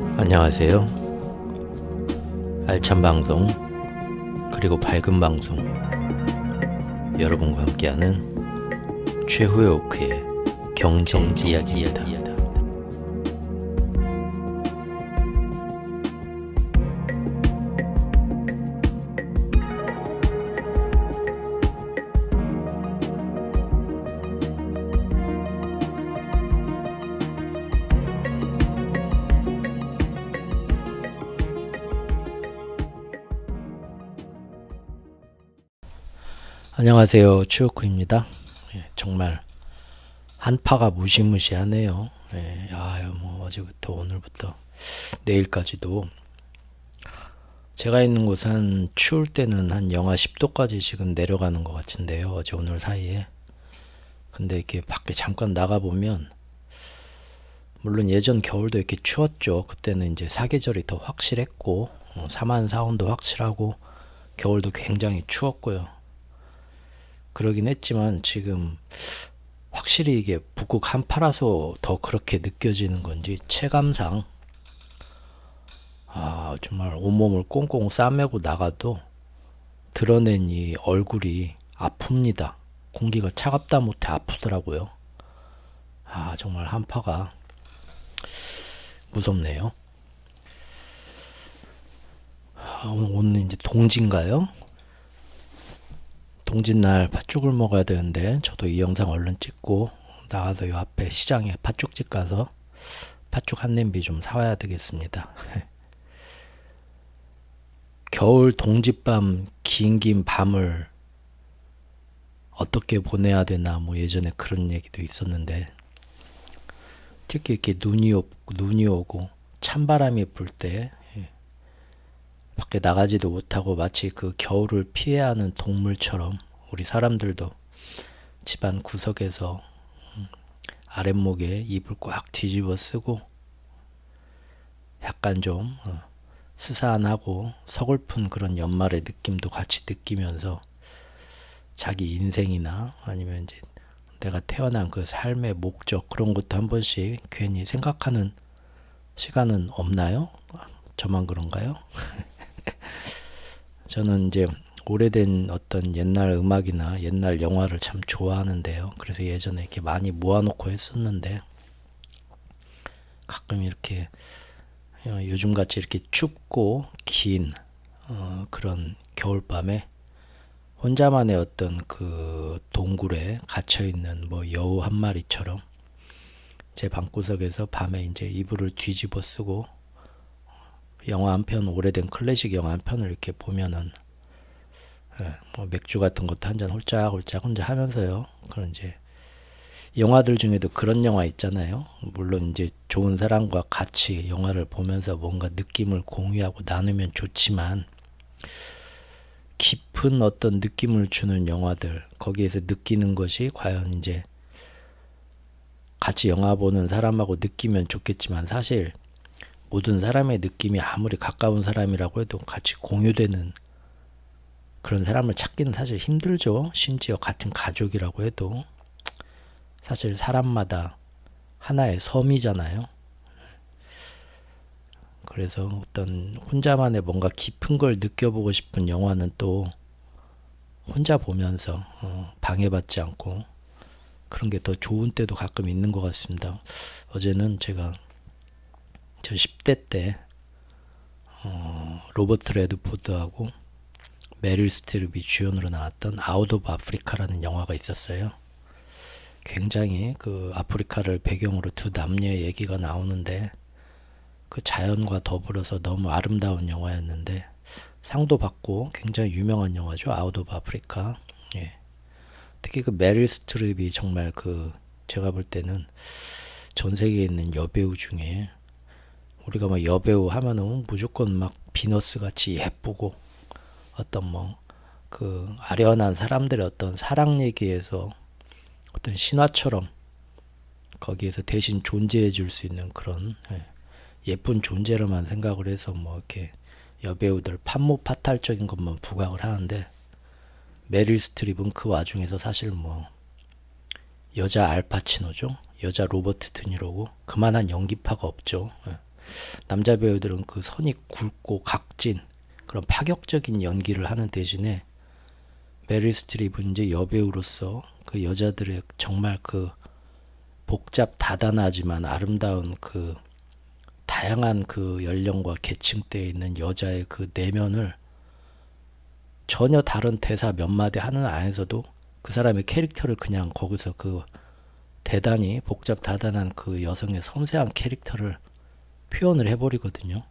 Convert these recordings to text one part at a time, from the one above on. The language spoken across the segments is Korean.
안녕하세요. 알찬 방송 그리고 밝은 방송 여러분과 함께하는 최후의 오크의 경제 이야기입니다. 안녕하세요. 추오크입니다. 정말 한파가 무시무시하네요. 어제부터 오늘부터 내일까지도 제가 있는 곳은 추울 때는 한 영하 10도까지 지금 내려가는 것 같은데요. 어제 오늘 사이에. 근데 이렇게 밖에 잠깐 나가보면 물론 예전 겨울도 이렇게 추웠죠. 그때는 이제 사계절이 더 확실했고 사만 사온도 확실하고 겨울도 굉장히 추웠고요. 그러긴 했지만 지금 확실히 이게 북극 한파라서 더 그렇게 느껴지는 건지 체감상 정말 온몸을 꽁꽁 싸매고 나가도 드러낸 이 얼굴이 아픕니다. 공기가 차갑다 못해 아프더라고요. 정말 한파가 무섭네요. 오늘 이제 동지인가요? 동짓날 팥죽을 먹어야 되는데 저도 이 영상 얼른 찍고 나가서 요 앞에 시장에 팥죽집 가서 팥죽 한 냄비 좀 사와야 되겠습니다. 겨울 동짓밤 긴 밤을 어떻게 보내야 되나 예전에 그런 얘기도 있었는데 특히 이렇게 눈이 오고 찬바람이 불 때 밖에 나가지도 못하고 마치 그 겨울을 피해야 하는 동물처럼 우리 사람들도 집안 구석에서 아랫목에 이불 꽉 뒤집어 쓰고 약간 좀 스산하고 서글픈 그런 연말의 느낌도 같이 느끼면서 자기 인생이나 아니면 이제 내가 태어난 그 삶의 목적 그런 것도 한 번씩 괜히 생각하는 시간은 없나요? 저만 그런가요? 저는 이제 오래된 어떤 옛날 음악이나 옛날 영화를 참 좋아하는데요. 그래서 예전에 이렇게 많이 모아놓고 했었는데 가끔 이렇게 요즘같이 이렇게 춥고 긴 그런 겨울밤에 혼자만의 어떤 그 동굴에 갇혀있는 여우 한 마리처럼 제 방구석에서 밤에 이제 이불을 뒤집어 쓰고 영화 한 편, 오래된 클래식 영화 한 편을 이렇게 보면은 맥주 같은 것도 한 잔 홀짝홀짝 혼자 하면서요. 그런 이제 영화들 중에도 그런 영화 있잖아요. 물론 이제 좋은 사람과 같이 영화를 보면서 뭔가 느낌을 공유하고 나누면 좋지만 깊은 어떤 느낌을 주는 영화들 거기에서 느끼는 것이 과연 이제 같이 영화 보는 사람하고 느끼면 좋겠지만 사실 모든 사람의 느낌이 아무리 가까운 사람이라고 해도 같이 공유되는 그런 사람을 찾기는 사실 힘들죠. 심지어 같은 가족이라고 해도 사실 사람마다 하나의 섬이잖아요. 그래서 어떤 혼자만의 뭔가 깊은 걸 느껴보고 싶은 영화는 또 혼자 보면서 방해받지 않고 그런 게 더 좋은 때도 가끔 있는 것 같습니다. 어제는 제가 저 10대 때 로버트 레드포드하고 메릴 스트립이 주연으로 나왔던 아웃 오브 아프리카라는 영화가 있었어요. 굉장히 그 아프리카를 배경으로 두 남녀의 얘기가 나오는데 그 자연과 더불어서 너무 아름다운 영화였는데 상도 받고 굉장히 유명한 영화죠. 아웃 오브 아프리카. 예. 특히 그 메릴 스트립이 정말 그 제가 볼 때는 전 세계에 있는 여배우 중에 우리가 여배우 하면은 무조건 막 비너스 같이 예쁘고 어떤 그 아련한 사람들의 어떤 사랑 얘기에서 어떤 신화처럼 거기에서 대신 존재해 줄 수 있는 그런 예쁜 존재로만 생각을 해서 이렇게 여배우들 판모파탈적인 것만 부각을 하는데 메릴 스트립은 그 와중에서 사실 여자 알파치노죠. 여자 로버트 드니로고 그만한 연기파가 없죠. 남자 배우들은 그 선이 굵고 각진 그런 파격적인 연기를 하는 대신에 메릴 스트립은 이제 여배우로서 그 여자들의 정말 그 복잡 다단하지만 아름다운 그 다양한 그 연령과 계층대에 있는 여자의 그 내면을 전혀 다른 대사 몇 마디 하는 안에서도 그 사람의 캐릭터를 그냥 거기서 그 대단히 복잡 다단한 그 여성의 섬세한 캐릭터를 표현을 해버리거든요.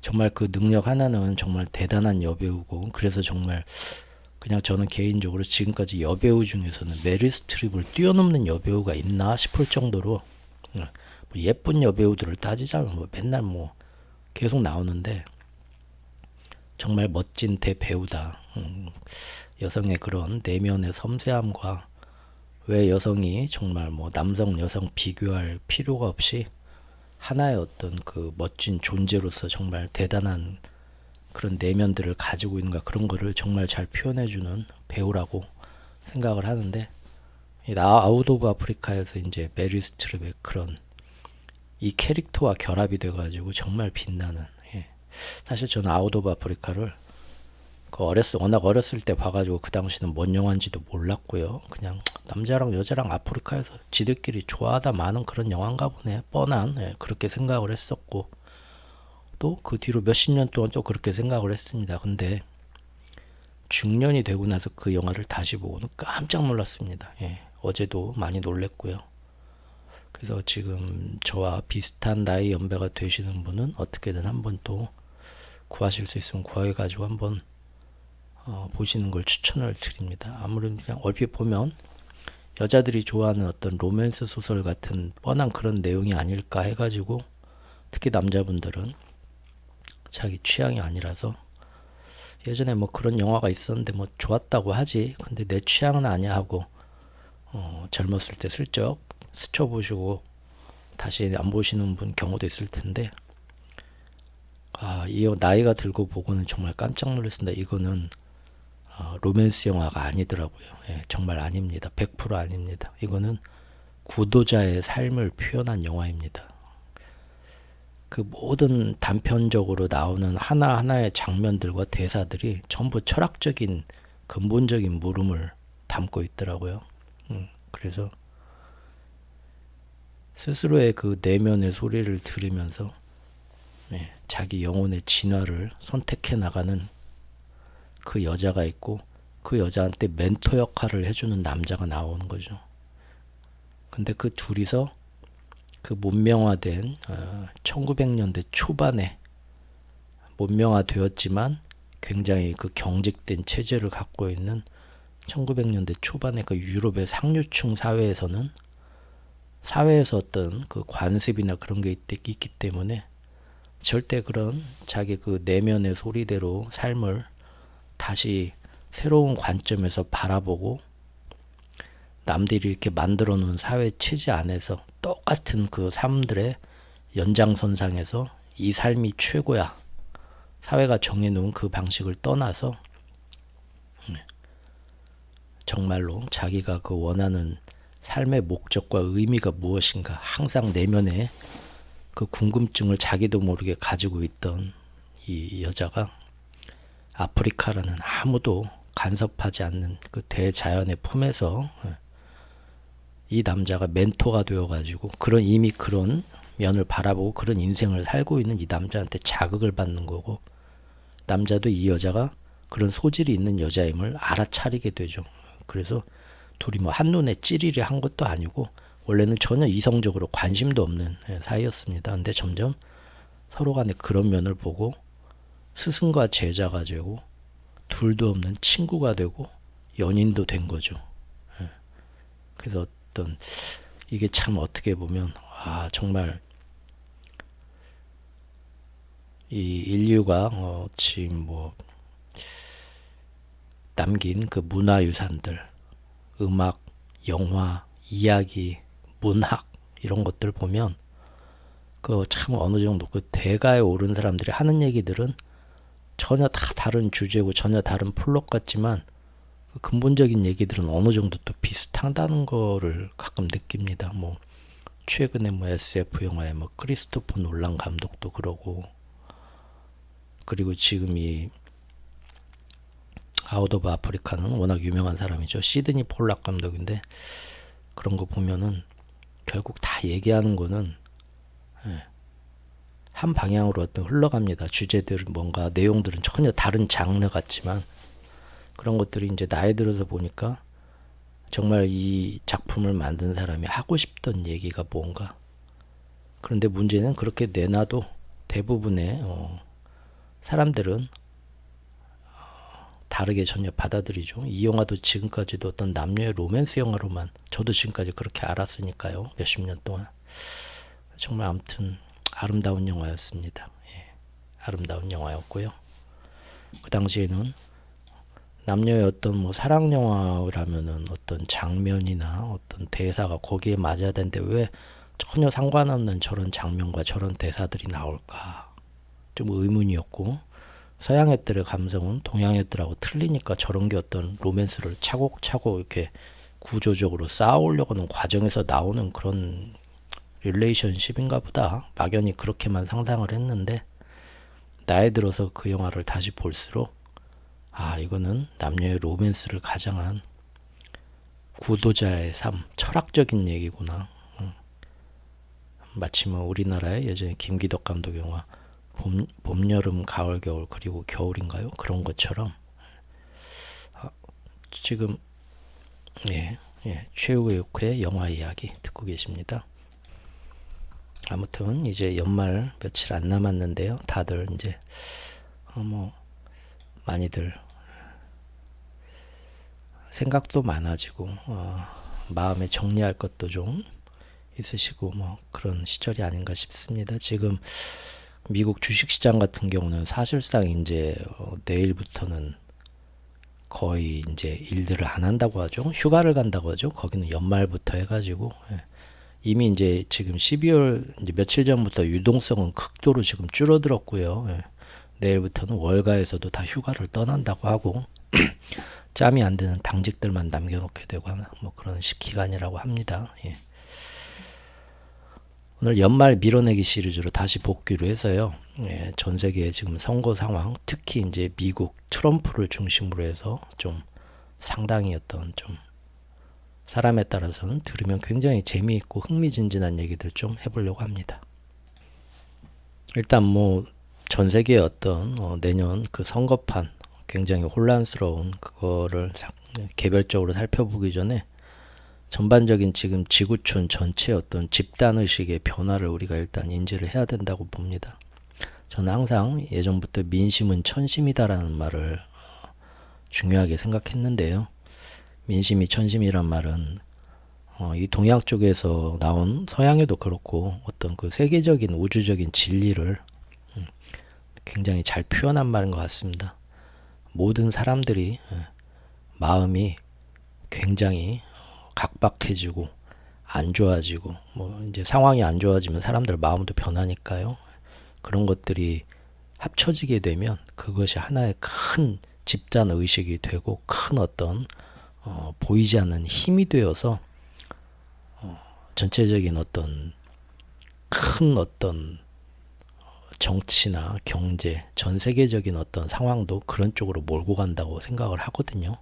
정말 그 능력 하나는 정말 대단한 여배우고, 그래서 정말 그냥 저는 개인적으로 지금까지 여배우 중에서는 메릴 스트립을 뛰어넘는 여배우가 있나 싶을 정도로, 뭐 예쁜 여배우들을 따지자면 뭐 맨날 뭐 계속 나오는데 정말 멋진 대배우다. 여성의 그런 내면의 섬세함과 왜 여성이 정말 뭐 남성 여성 비교할 필요가 없이 하나의 어떤 그 멋진 존재로서 정말 대단한 그런 내면들을 가지고 있는가, 그런 거를 정말 잘 표현해주는 배우라고 생각을 하는데, 아웃 오브 아프리카에서 이제 메릴 스트립의 그런 이 캐릭터와 결합이 돼가지고 정말 빛나는, 예. 사실 저는 아웃 오브 아프리카를 워낙 어렸을 때 봐가지고 그 당시는 뭔 영화인지도 몰랐고요. 그냥 남자랑 여자랑 아프리카에서 지들끼리 좋아하다 마는 그런 영화인가 보네, 뻔한, 예, 그렇게 생각을 했었고, 또 그 뒤로 몇십 년 동안 또 그렇게 생각을 했습니다. 근데 중년이 되고 나서 그 영화를 다시 보고는 깜짝 놀랐습니다. 예, 어제도 많이 놀랬고요. 그래서 지금 저와 비슷한 나이 연배가 되시는 분은 어떻게든 한번 또 구하실 수 있으면 구해가지고 한번 보시는 걸 추천을 드립니다. 아무래도 그냥 얼핏 보면 여자들이 좋아하는 어떤 로맨스 소설 같은 뻔한 그런 내용이 아닐까 해가지고, 특히 남자분들은 자기 취향이 아니라서, 예전에 뭐 그런 영화가 있었는데 뭐 좋았다고 하지 근데 내 취향은 아니야 하고 젊었을 때 슬쩍 스쳐보시고 다시 안 보시는 분 경우도 있을 텐데, 이 나이가 들고 보고는 정말 깜짝 놀랐습니다. 이거는 로맨스 영화가 아니더라고요. 예, 정말 아닙니다. 100% 아닙니다. 이거는 구도자의 삶을 표현한 영화입니다. 그 모든 단편적으로 나오는 하나하나의 장면들과 대사들이 전부 철학적인 근본적인 물음을 담고 있더라고요. 그래서 스스로의 그 내면의 소리를 들으면서, 네, 자기 영혼의 진화를 선택해 나가는 그 여자가 있고, 그 여자한테 멘토 역할을 해주는 남자가 나오는 거죠. 근데 그 둘이서 그 문명화된 1900년대 초반에 문명화되었지만 굉장히 그 경직된 체제를 갖고 있는 1900년대 초반의 그 유럽의 상류층 사회에서는, 사회에서 어떤 그 관습이나 그런 게 있기 때문에 절대 그런 자기 그 내면의 소리대로 삶을 다시 새로운 관점에서 바라보고, 남들이 이렇게 만들어 놓은 사회 체제 안에서 똑같은 그 삶들의 연장선상에서 이 삶이 최고야, 사회가 정해놓은 그 방식을 떠나서 정말로 자기가 그 원하는 삶의 목적과 의미가 무엇인가 항상 내면에 그 궁금증을 자기도 모르게 가지고 있던 이 여자가 아프리카라는 아무도 간섭하지 않는 그 대자연의 품에서 이 남자가 멘토가 되어가지고 이미 그런 면을 바라보고 그런 인생을 살고 있는 이 남자한테 자극을 받는 거고, 남자도 이 여자가 그런 소질이 있는 여자임을 알아차리게 되죠. 그래서 둘이 뭐 한눈에 찌리리 한 것도 아니고 원래는 전혀 이성적으로 관심도 없는 사이였습니다. 근데 점점 서로 간에 그런 면을 보고 스승과 제자가 되고 둘도 없는 친구가 되고 연인도 된 거죠. 그래서 어떤 이게 참 어떻게 보면 정말 이 인류가 지금 뭐 남긴 그 문화유산들, 음악, 영화, 이야기, 문학 이런 것들 보면 그 참 어느 정도 그 대가에 오른 사람들이 하는 얘기들은 전혀 다 다른 주제고 전혀 다른 플롯 같지만 그 근본적인 얘기들은 어느 정도 또 비슷하다는 거를 가끔 느낍니다. 뭐 최근에 뭐 SF 영화에 뭐 크리스토퍼 놀란 감독도 그러고, 그리고 지금 이 아웃 오브 아프리카는 워낙 유명한 사람이죠. 시드니 폴락 감독인데, 그런 거 보면은 결국 다 얘기하는 거는 한 방향으로 어떤 흘러갑니다. 주제들 뭔가 내용들은 전혀 다른 장르 같지만, 그런 것들이 이제 나이 들어서 보니까 정말 이 작품을 만든 사람이 하고 싶던 얘기가 뭔가. 그런데 문제는 그렇게 내놔도 대부분의 사람들은 다르게 전혀 받아들이죠. 이 영화도 지금까지도 어떤 남녀의 로맨스 영화로만, 저도 지금까지 그렇게 알았으니까요. 몇십 년 동안. 정말 아무튼 아름다운 영화였습니다. 예, 아름다운 영화였고요. 그 당시에는 남녀의 어떤 뭐 사랑 영화라면은 어떤 장면이나 어떤 대사가 거기에 맞아야 되는데 왜 전혀 상관없는 저런 장면과 저런 대사들이 나올까 좀 의문이었고, 서양 애들의 감성은 동양 애들하고 틀리니까 저런 게 어떤 로맨스를 차곡차곡 이렇게 구조적으로 쌓아오려고 하는 과정에서 나오는 그런 릴레이션십인가 보다, 막연히 그렇게만 상상을 했는데, 나이 들어서 그 영화를 다시 볼수록 이거는 남녀의 로맨스를 가장한 구도자의 삶, 철학적인 얘기구나. 마치 뭐 우리나라의 예전에 김기덕 감독 영화 봄, 여름, 가을, 겨울, 그리고 겨울인가요? 그런 것처럼 지금 최후의 영화 이야기 듣고 계십니다. 아무튼 이제 연말 며칠 안 남았는데요. 다들 이제 많이들 생각도 많아지고 마음에 정리할 것도 좀 있으시고 뭐 그런 시절이 아닌가 싶습니다. 지금 미국 주식시장 같은 경우는 사실상 이제 내일부터는 거의 이제 일들을 안 한다고 하죠. 휴가를 간다고 하죠. 거기는 연말부터 해가지고 이미 이제 지금 12월 이제 며칠 전부터 유동성은 극도로 지금 줄어들었고요. 내일부터는 월가에서도 다 휴가를 떠난다고 하고 짬이 안 되는 당직들만 남겨놓게 되고 뭐 그런 기간이라고 합니다. 오늘 연말 밀어내기 시리즈로 다시 복귀를 해서요. 전 세계 지금 선거 상황, 특히 이제 미국 트럼프를 중심으로 해서 좀 상당히 어떤 좀 사람에 따라서는 들으면 굉장히 재미있고 흥미진진한 얘기들 좀 해보려고 합니다. 일단 뭐 전 세계의 어떤 내년 그 선거판 굉장히 혼란스러운 그거를 개별적으로 살펴보기 전에 전반적인 지금 지구촌 전체의 어떤 집단의식의 변화를 우리가 일단 인지를 해야 된다고 봅니다. 저는 항상 예전부터 민심은 천심이다라는 말을 중요하게 생각했는데요. 민심이 천심이란 말은 이 동양 쪽에서 나온, 서양에도 그렇고 어떤 그 세계적인 우주적인 진리를 굉장히 잘 표현한 말인 것 같습니다. 모든 사람들이 마음이 굉장히 각박해지고 안 좋아지고 뭐 이제 상황이 안 좋아지면 사람들 마음도 변하니까요. 그런 것들이 합쳐지게 되면 그것이 하나의 큰 집단 의식이 되고 큰 어떤 보이지 않는 힘이 되어서 전체적인 어떤 큰 어떤 정치나 경제, 전 세계적인 어떤 상황도 그런 쪽으로 몰고 간다고 생각을 하거든요.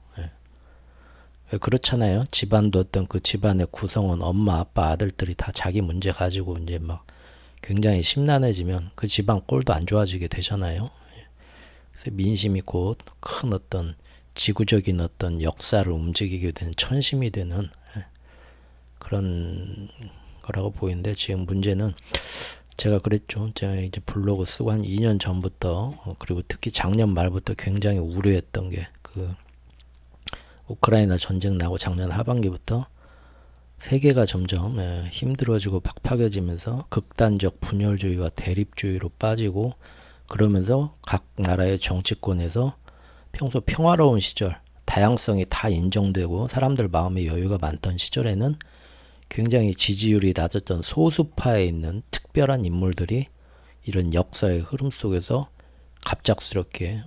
그렇잖아요. 집안도 어떤 그 집안의 구성원, 엄마, 아빠, 아들들이 다 자기 문제 가지고 이제 막 굉장히 심란해지면 그 집안 꼴도 안 좋아지게 되잖아요. 그래서 민심이 곧 큰 어떤 지구적인 어떤 역사를 움직이게 되는 천심이 되는 그런 거라고 보이는데, 지금 문제는 제가 그랬죠. 제가 이제 블로그 쓰고 한 2년 전부터 그리고 특히 작년 말부터 굉장히 우려했던 게 그 우크라이나 전쟁 나고 작년 하반기부터 세계가 점점 힘들어지고 팍팍해지면서 극단적 분열주의와 대립주의로 빠지고, 그러면서 각 나라의 정치권에서 평소 평화로운 시절, 다양성이 다 인정되고 사람들 마음에 여유가 많던 시절에는 굉장히 지지율이 낮았던 소수파에 있는 특별한 인물들이 이런 역사의 흐름 속에서 갑작스럽게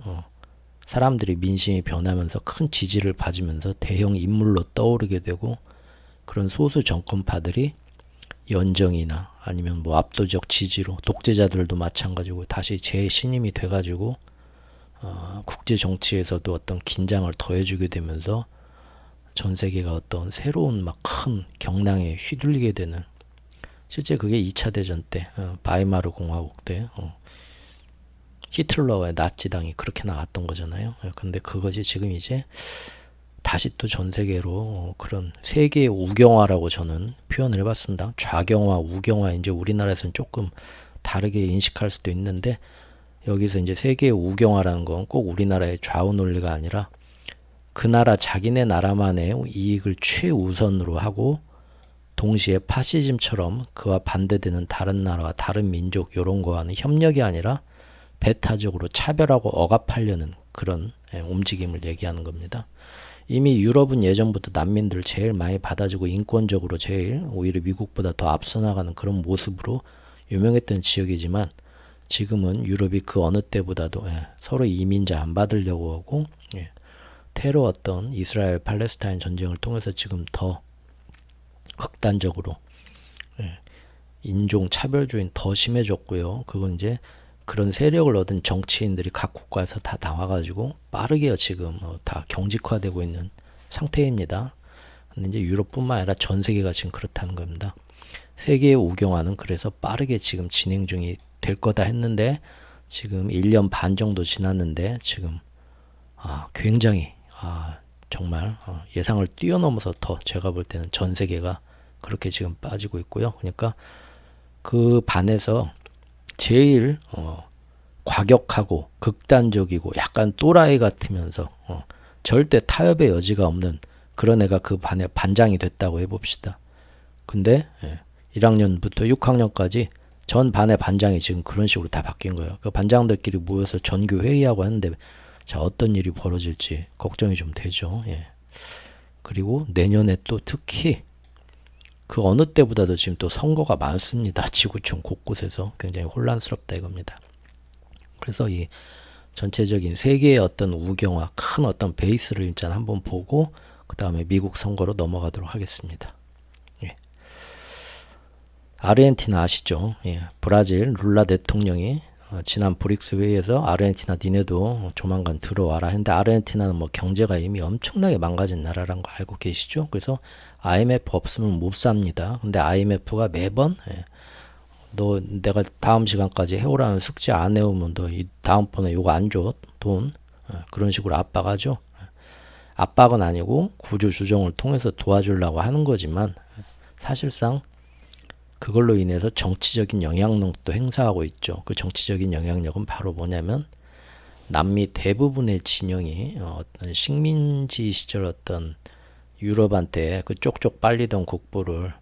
사람들이 민심이 변하면서 큰 지지를 받으면서 대형 인물로 떠오르게 되고, 그런 소수 정권파들이 연정이나 아니면 뭐 압도적 지지로 독재자들도 마찬가지고 다시 재신임이 돼가지고 국제 정치에서도 어떤 긴장을 더해주게 되면서 전 세계가 어떤 새로운 막 큰 경랑에 휘둘리게 되는, 실제 그게 2차 대전 때 바이마르 공화국 때 히틀러와 나치당이 그렇게 나왔던 거잖아요. 근데 그것이 지금 이제 다시 또 전 세계로 그런 세계의 우경화라고 저는 표현을 해봤습니다. 좌경화, 우경화, 이제 우리나라에서는 조금 다르게 인식할 수도 있는데, 여기서 이제 세계의 우경화라는 건 꼭 우리나라의 좌우 논리가 아니라 그 나라 자기네 나라만의 이익을 최우선으로 하고 동시에 파시즘처럼 그와 반대되는 다른 나라와 다른 민족 이런 거와는 협력이 아니라 배타적으로 차별하고 억압하려는 그런 움직임을 얘기하는 겁니다. 이미 유럽은 예전부터 난민들 제일 많이 받아주고 인권적으로 제일 오히려 미국보다 더 앞서 나가는 그런 모습으로 유명했던 지역이지만, 지금은 유럽이 그 어느 때보다도 서로 이민자 안 받으려고 하고 테러 어떤 이스라엘 팔레스타인 전쟁을 통해서 지금 더 극단적으로 인종 차별주의는 더 심해졌고요. 그건 이제 그런 세력을 얻은 정치인들이 각 국가에서 다 나와가지고 빠르게 지금 다 경직화되고 있는 상태입니다. 근데 이제 유럽뿐만 아니라 전 세계가 지금 그렇다는 겁니다. 세계의 우경화는 그래서 빠르게 지금 진행 중이 될 거다 했는데, 지금 1년 반 정도 지났는데 지금 굉장히 정말 예상을 뛰어넘어서 더 제가 볼 때는 전 세계가 그렇게 지금 빠지고 있고요. 그러니까 그 반에서 제일 과격하고 극단적이고 약간 또라이 같으면서 절대 타협의 여지가 없는 그런 애가 그 반의 반장이 됐다고 해봅시다. 근데 1학년부터 6학년까지 전 반의 반장이 지금 그런 식으로 다 바뀐 거예요. 그 반장들끼리 모여서 전교 회의하고 하는데, 자, 어떤 일이 벌어질지 걱정이 좀 되죠. 그리고 내년에 또 특히 그 어느 때보다도 지금 또 선거가 많습니다. 지구촌 곳곳에서 굉장히 혼란스럽다 이겁니다. 그래서 이 전체적인 세계의 어떤 우경화, 큰 어떤 베이스를 일단 한번 보고 그 다음에 미국 선거로 넘어가도록 하겠습니다. 아르헨티나 아시죠? 브라질 룰라 대통령이 지난 브릭스 회의에서 아르헨티나 니네도 조만간 들어와라 했는데, 아르헨티나는 뭐 경제가 이미 엄청나게 망가진 나라라는 거 알고 계시죠? 그래서 IMF 없으면 못 삽니다. 근데 IMF가 매번 너 내가 다음 시간까지 해오라는 숙제 안 해오면 너 다음번에 요거 안 줘 돈, 그런 식으로 압박하죠. 압박은 아니고 구조 조정을 통해서 도와주려고 하는 거지만, 사실상 그걸로 인해서 정치적인 영향력도 행사하고 있죠. 그 정치적인 영향력은 바로 뭐냐면, 남미 대부분의 진영이 어떤 식민지 시절 어떤 유럽한테 그 쪽쪽 빨리던 국부를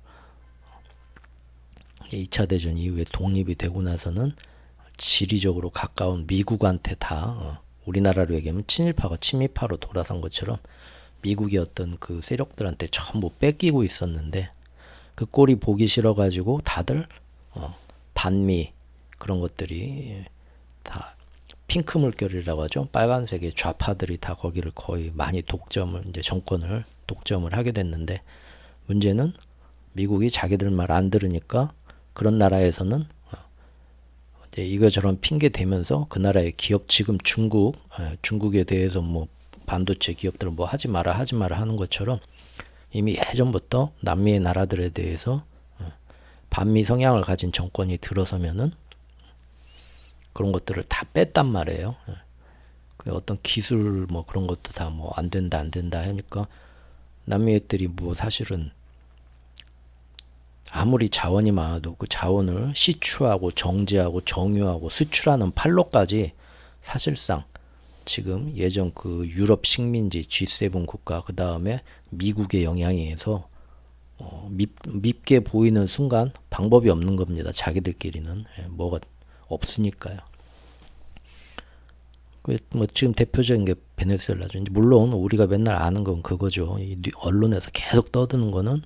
2차 대전 이후에 독립이 되고 나서는 지리적으로 가까운 미국한테 다 우리나라로 얘기하면 친일파가 친미파로 돌아선 것처럼 미국의 어떤 그 세력들한테 전부 뺏기고 있었는데, 그 꼴이 보기 싫어가지고 다들 반미 그런 것들이 다 핑크 물결이라고 하죠. 빨간색의 좌파들이 다 거기를 거의 많이 독점을, 이제 정권을 독점을 하게 됐는데, 문제는 미국이 자기들 말 안 들으니까 그런 나라에서는 이제 이거저런 핑계 대면서 그 나라의 기업, 지금 중국에 대해서 뭐 반도체 기업들은 뭐 하지 마라 하는 것처럼 이미 예전부터 남미의 나라들에 대해서 반미 성향을 가진 정권이 들어서면은 그런 것들을 다 뺐단 말이에요. 그 어떤 기술 뭐 그런 것도 다 뭐 안 된다 하니까 남미 애들이 뭐 사실은 아무리 자원이 많아도 그 자원을 시추하고 정제하고 정유하고 수출하는 판로까지 사실상 지금 예전 그 유럽 식민지 G7 국가, 그 다음에 미국의 영향에 의해서 밉게 보이는 순간 방법이 없는 겁니다. 자기들끼리는 뭐가 없으니까요. 뭐 지금 대표적인 게 베네수엘라죠. 물론 우리가 맨날 아는 건 그거죠. 이 언론에서 계속 떠드는 거는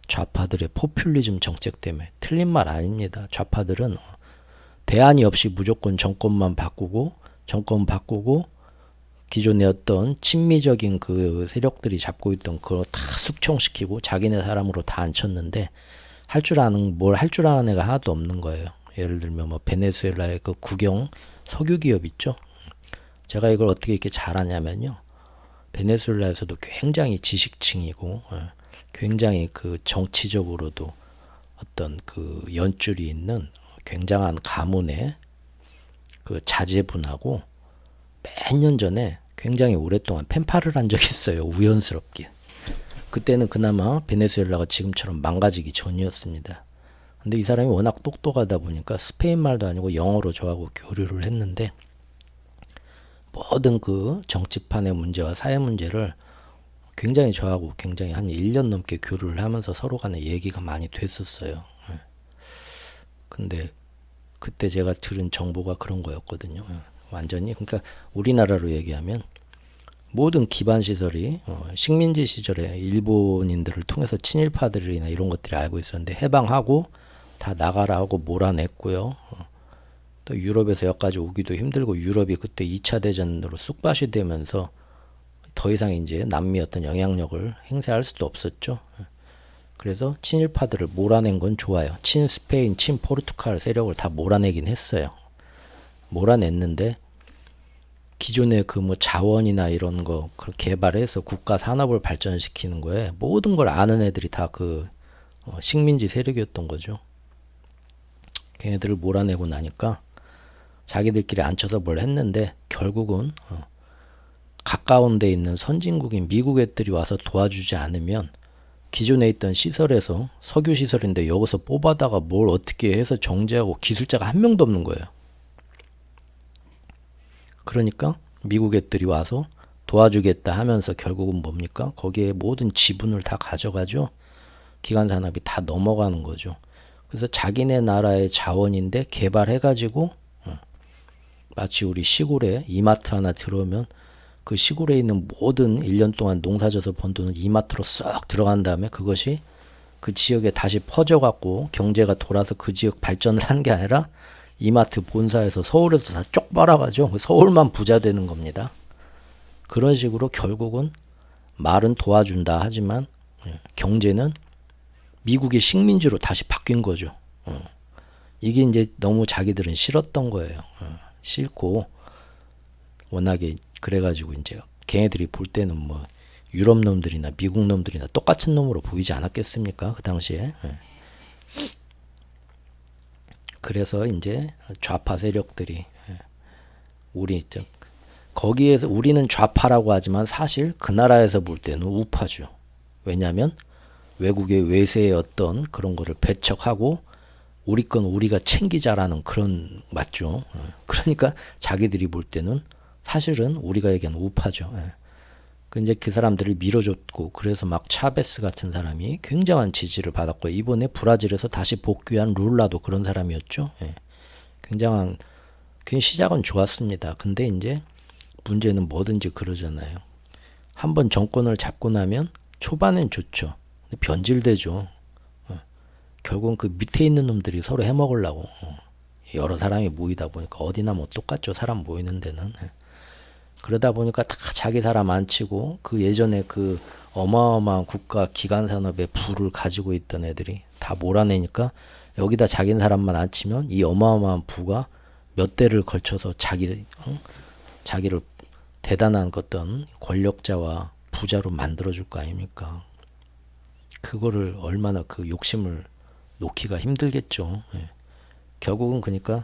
좌파들의 포퓰리즘 정책 때문에. 틀린 말 아닙니다. 좌파들은 대안이 없이 무조건 정권 바꾸고 기존의 어떤 친미적인 그 세력들이 잡고 있던 그걸 다 숙청시키고 자기네 사람으로 다 앉혔는데, 할 줄 아는 뭘 할 줄 아는 애가 하나도 없는 거예요. 예를 들면 뭐 베네수엘라의 그 국영 석유 기업 있죠. 제가 이걸 어떻게 이렇게 잘하냐면요. 베네수엘라에서도 굉장히 지식층이고 굉장히 그 정치적으로도 어떤 그 연줄이 있는 굉장한 가문의 그 자제분하고 몇 년 전에 굉장히 오랫동안 펜팔을 한 적이 있어요. 우연스럽게. 그때는 그나마 베네수엘라가 지금처럼 망가지기 전이었습니다. 근데 이 사람이 워낙 똑똑하다 보니까 스페인 말도 아니고 영어로 저하고 교류를 했는데 모든 그 정치판의 문제와 사회 문제를 굉장히 저하고 굉장히 한 1년 넘게 교류를 하면서 서로 간에 얘기가 많이 됐었어요. 근데 그때 제가 들은 정보가 그런 거였거든요. 완전히 그러니까 우리나라로 얘기하면 모든 기반 시설이 식민지 시절에 일본인들을 통해서 친일파들이나 이런 것들이 알고 있었는데 해방하고 다 나가라 하고 몰아냈고요. 또 유럽에서 여기까지 오기도 힘들고 유럽이 그때 2차 대전으로 쑥밭이 되면서 더 이상 이제 남미 어떤 영향력을 행사할 수도 없었죠. 그래서 친일파들을 몰아낸 건 좋아요. 친스페인, 친포르투갈 세력을 다 몰아내긴 했어요. 몰아냈는데 기존의 그 뭐 자원이나 이런 거 개발해서 국가 산업을 발전시키는 거에 모든 걸 아는 애들이 다 그 식민지 세력이었던 거죠. 걔네들을 몰아내고 나니까 자기들끼리 앉혀서 뭘 했는데 결국은 가까운 데 있는 선진국인 미국 애들이 와서 도와주지 않으면 기존에 있던 시설에서 석유 시설인데 여기서 뽑아다가 뭘 어떻게 해서 정제하고 기술자가 한 명도 없는 거예요. 그러니까 미국 애들이 와서 도와주겠다 하면서 결국은 뭡니까? 거기에 모든 지분을 다 가져가죠. 기간 산업이 다 넘어가는 거죠. 그래서 자기네 나라의 자원인데 개발해가지고 마치 우리 시골에 이마트 하나 들어오면 그 시골에 있는 모든 1년 동안 농사져서 번 돈은 이마트로 쏙 들어간 다음에 그것이 그 지역에 다시 퍼져갖고 경제가 돌아서 그 지역 발전을 하는 게 아니라 이마트 본사에서 서울에서 다 쪽 빨아가죠. 서울만 부자 되는 겁니다. 그런 식으로 결국은 말은 도와준다 하지만 경제는 미국의 식민지로 다시 바뀐 거죠. 이게 이제 너무 자기들은 싫었던 거예요. 싫고 워낙에 그래가지고 이제 걔네들이 볼 때는 뭐 유럽 놈들이나 미국 놈들이나 똑같은 놈으로 보이지 않았겠습니까? 그 당시에. 그래서 이제 좌파 세력들이 우리 거기에서 우리는 좌파라고 하지만 사실 그 나라에서 볼 때는 우파죠. 왜냐하면 외국의 외세의 어떤 그런 거를 배척하고 우리 건 우리가 챙기자라는 그런 맞죠. 그러니까 자기들이 볼 때는 사실은 우리가 얘기하는 우파죠. 이제 그 사람들을 밀어줬고 그래서 막 차베스 같은 사람이 굉장한 지지를 받았고 이번에 브라질에서 다시 복귀한 룰라도 그런 사람이었죠. 굉장한 그 시작은 좋았습니다. 근데 이제 문제는 뭐든지 그러잖아요. 한번 정권을 잡고 나면 초반엔 좋죠. 근데 변질되죠. 결국은 그 밑에 있는 놈들이 서로 해먹으려고 여러 사람이 모이다 보니까 어디나 뭐 똑같죠. 사람 모이는 데는. 그러다 보니까 다 자기 사람 안 치고 그 예전에 그 어마어마한 국가 기관 산업의 부를 가지고 있던 애들이 다 몰아내니까 여기다 자기 사람만 안 치면 이 어마어마한 부가 몇 대를 걸쳐서 자기를 대단한 어떤 권력자와 부자로 만들어줄 거 아닙니까? 그거를 얼마나 그 욕심을 놓기가 힘들겠죠. 결국은 그러니까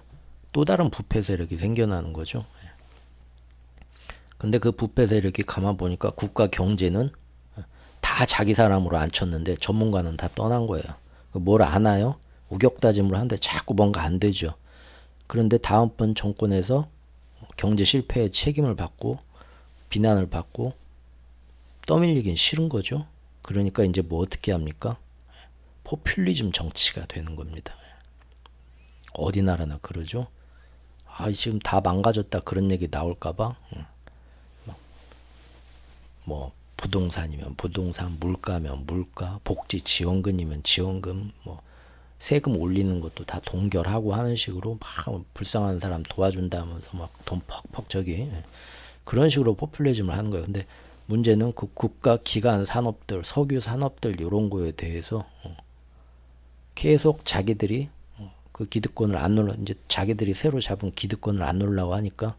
또 다른 부패 세력이 생겨나는 거죠. 근데 그 부패 세력이 가만 보니까 국가 경제는 다 자기 사람으로 앉혔는데 전문가는 다 떠난 거예요. 뭘 아나요? 우격다짐으로 하는데 자꾸 뭔가 안 되죠. 그런데 다음번 정권에서 경제 실패의 책임을 받고 비난을 받고 떠밀리긴 싫은 거죠. 그러니까 이제 뭐 어떻게 합니까? 포퓰리즘 정치가 되는 겁니다. 어디 나라나 그러죠. 지금 다 망가졌다 그런 얘기 나올까봐 뭐 부동산이면 부동산, 물가면 물가, 복지 지원금이면 지원금, 뭐 세금 올리는 것도 다 동결하고 하는 식으로 막 불쌍한 사람 도와준다면서 막 돈 퍽퍽 그런 식으로 포퓰리즘을 하는 거예요. 근데 문제는 그 국가 기관 산업들, 석유 산업들 이런 거에 대해서 계속 자기들이 그 기득권을 안 놀라, 이제 자기들이 새로 잡은 기득권을 안 놀라고 하니까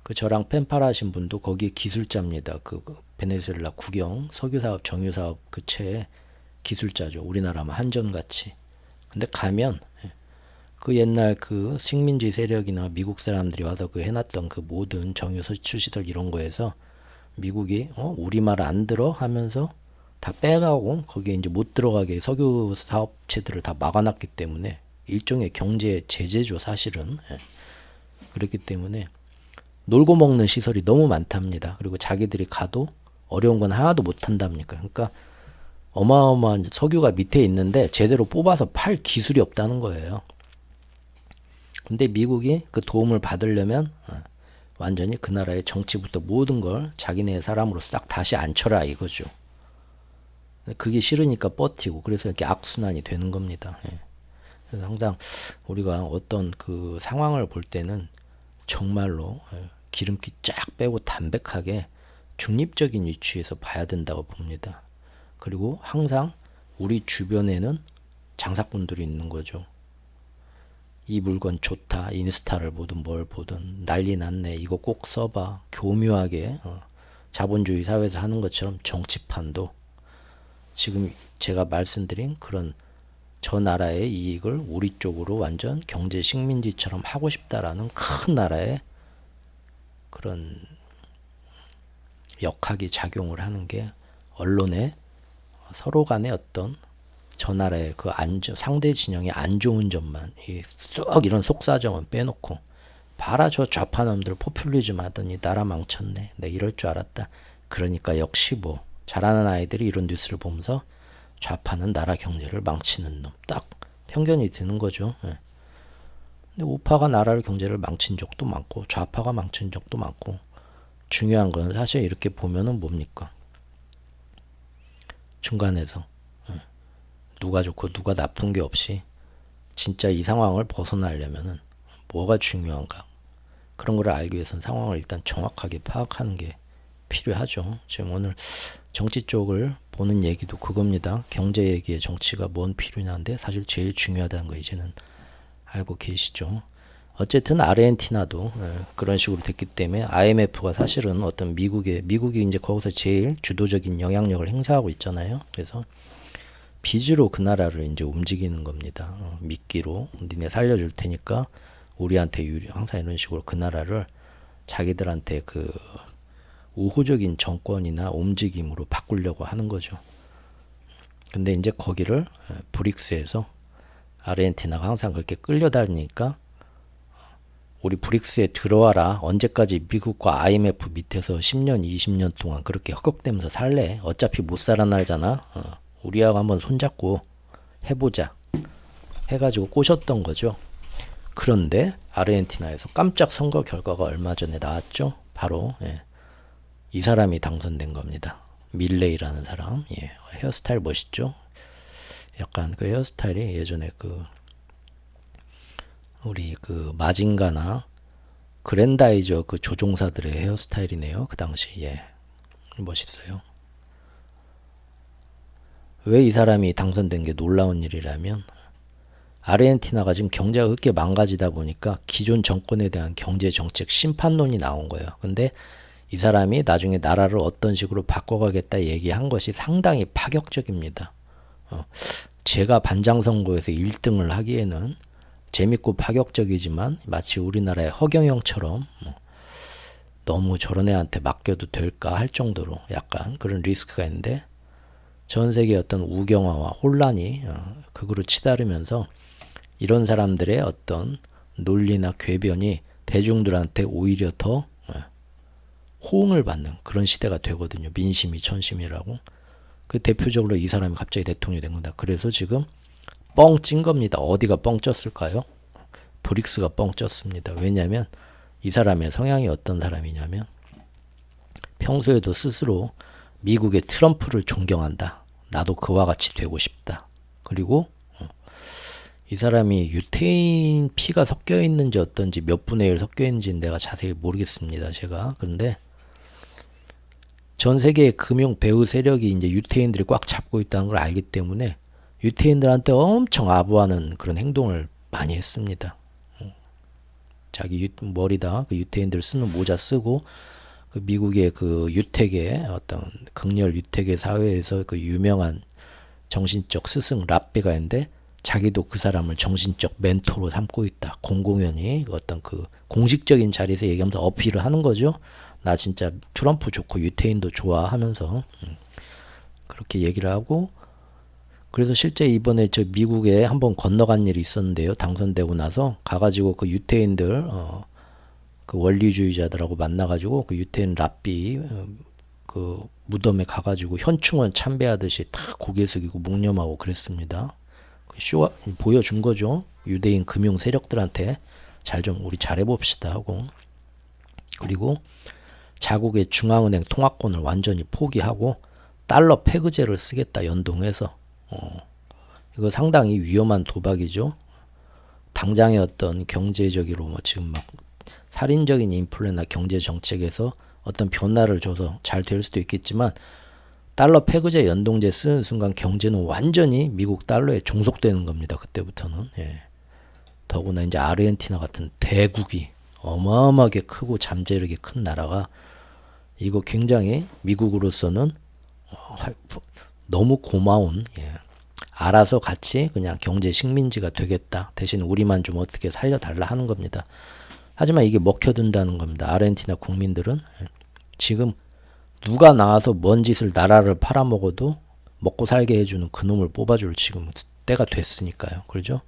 그 저랑 펜팔 하신 분도 거기에 기술자입니다. 그 베네수엘라 국영 석유사업 정유사업 그 체에 기술자죠. 우리나라면 한전같이. 근데 가면 그 옛날 그 식민지 세력이나 미국 사람들이 와서 그 해놨던 그 모든 정유 수출시설 이런 거에서 미국이 우리 말 안 들어 하면서 다 빼가고 거기에 이제 못 들어가게 석유 사업체들을 다 막아놨기 때문에 일종의 경제 제재죠 사실은. 그렇기 때문에 놀고 먹는 시설이 너무 많답니다. 그리고 자기들이 가도 어려운 건 하나도 못 한답니까. 그러니까 어마어마한 석유가 밑에 있는데 제대로 뽑아서 팔 기술이 없다는 거예요. 근데 미국이 그 도움을 받으려면 완전히 그 나라의 정치부터 모든 걸 자기네 사람으로 싹 다시 앉혀라 이거죠. 그게 싫으니까 버티고 그래서 이렇게 악순환이 되는 겁니다. 그래서 항상 우리가 어떤 그 상황을 볼 때는 정말로 기름기 쫙 빼고 담백하게 중립적인 위치에서 봐야 된다고 봅니다. 그리고 항상 우리 주변에는 장사꾼들이 있는 거죠. 이 물건 좋다, 인스타를 보든 뭘 보든 난리 났네, 이거 꼭 써봐. 교묘하게 자본주의 사회에서 하는 것처럼 정치판도 지금 제가 말씀드린 그런 저 나라의 이익을 우리 쪽으로 완전 경제 식민지처럼 하고 싶다라는 큰 나라의 그런 역학이 작용을 하는 게 언론에 서로 간의 어떤 저 나라의 그 상대 진영의 안 좋은 점만 쏙 이런 속사정은 빼놓고 봐라 저 좌파놈들 포퓰리즘 하더니 나라 망쳤네. 내가 이럴 줄 알았다. 그러니까 역시 뭐 잘하는 아이들이 이런 뉴스를 보면서 좌파는 나라 경제를 망치는 놈. 딱 편견이 드는 거죠. 근데 우파가 나라를 경제를 망친 적도 많고 좌파가 망친 적도 많고 중요한 건 사실 이렇게 보면은 뭡니까? 중간에서 누가 좋고 누가 나쁜 게 없이 진짜 이 상황을 벗어나려면은 뭐가 중요한가? 그런 걸 알기 위해서는 상황을 일단 정확하게 파악하는 게 필요하죠. 지금 오늘 정치 쪽을 보는 얘기도 그겁니다. 경제 얘기에 정치가 뭔 필요냐인데 사실 제일 중요하다는 거 이제는 알고 계시죠. 어쨌든 아르헨티나도 그런 식으로 됐기 때문에 IMF가 사실은 어떤 미국이 이제 거기서 제일 주도적인 영향력을 행사하고 있잖아요. 그래서 빚으로 그 나라를 이제 움직이는 겁니다. 미끼로 니네 살려줄 테니까 우리한테 항상 이런 식으로 그 나라를 자기들한테 그 우호적인 정권이나 움직임으로 바꾸려고 하는 거죠. 근데 이제 거기를 브릭스에서 아르헨티나가 항상 그렇게 끌려다니니까 우리 브릭스에 들어와라. 언제까지 미국과 IMF 밑에서 10년, 20년 동안 그렇게 헉헉대면서 살래? 어차피 못 살아날잖아. 우리하고 한번 손잡고 해보자. 해가지고 꼬셨던 거죠. 그런데 아르헨티나에서 깜짝 선거 결과가 얼마 전에 나왔죠. 바로 이 사람이 당선된 겁니다. 밀레이라는 사람. 헤어스타일 멋있죠. 약간 그 헤어스타일이 예전에 그 우리 그 마징가나 그랜다이저 그 조종사들의 헤어스타일이네요. 그 당시에 멋있어요. 왜 이 사람이 당선된 게 놀라운 일이라면 아르헨티나가 지금 경제가 그렇게 망가지다 보니까 기존 정권에 대한 경제 정책 심판론이 나온 거예요. 근데 이 사람이 나중에 나라를 어떤 식으로 바꿔가겠다 얘기한 것이 상당히 파격적입니다. 제가 반장 선거에서 1등을 하기에는 재밌고 파격적이지만 마치 우리나라의 허경영처럼 너무 저런 애한테 맡겨도 될까 할 정도로 약간 그런 리스크가 있는데 전 세계의 어떤 우경화와 혼란이 극으로 치달으면서 이런 사람들의 어떤 논리나 궤변이 대중들한테 오히려 더 호응을 받는 그런 시대가 되거든요. 민심이 천심이라고. 그 대표적으로 이 사람이 갑자기 대통령이 된 겁니다. 그래서 지금 뻥 찐 겁니다. 어디가 뻥 쪘을까요? 브릭스가 뻥 쪘습니다. 왜냐하면 이 사람의 성향이 어떤 사람이냐면 평소에도 스스로 미국의 트럼프를 존경한다. 나도 그와 같이 되고 싶다. 그리고 이 사람이 유태인 피가 섞여 있는지 어떤지 몇 분의 1 섞여 있는지는 내가 자세히 모르겠습니다. 제가. 그런데 전 세계의 금융 배후 세력이 이제 유태인들이 꽉 잡고 있다는 걸 알기 때문에 유태인들한테 엄청 아부하는 그런 행동을 많이 했습니다. 자기 머리다 그 유태인들 쓰는 모자 쓰고 그 미국의 그 유태계 어떤 극렬 유태계 사회에서 그 유명한 정신적 스승 랍비가 있는데 자기도 그 사람을 정신적 멘토로 삼고 있다. 공공연히 어떤 그 공식적인 자리에서 얘기하면서 어필을 하는 거죠. 나 진짜 트럼프 좋고 유태인도 좋아 하면서 그렇게 얘기를 하고 그래서 실제 이번에 저 미국에 한번 건너간 일이 있었는데요. 당선되고 나서 가가지고 그 유태인들 그 원리주의자들하고 만나가지고 그 유태인 랍비 그 무덤에 가가지고 현충원 참배하듯이 다 고개 숙이고 묵념하고 그랬습니다. 쇼 보여준 거죠. 유대인 금융 세력들한테 잘 좀 우리 잘해봅시다 하고 그리고 자국의 중앙은행 통화권을 완전히 포기하고 달러 페그제를 쓰겠다 연동해서 이거 상당히 위험한 도박이죠. 당장의 어떤 경제적으로 뭐 지금 막 살인적인 인플레나 경제 정책에서 어떤 변화를 줘서 잘 될 수도 있겠지만 달러 페그제 연동제 쓰는 순간 경제는 완전히 미국 달러에 종속되는 겁니다. 그때부터는. 예. 더구나 이제 아르헨티나 같은 대국이 어마어마하게 크고 잠재력이 큰 나라가 이거 굉장히 미국으로서는 너무 고마운 알아서 같이 그냥 경제 식민지가 되겠다. 대신 우리만 좀 어떻게 살려달라 하는 겁니다. 하지만 이게 먹혀든다는 겁니다. 아르헨티나 국민들은 지금 누가 나와서 뭔 짓을 나라를 팔아먹어도 먹고 살게 해주는 그놈을 뽑아줄 지금 때가 됐으니까요. 그렇죠?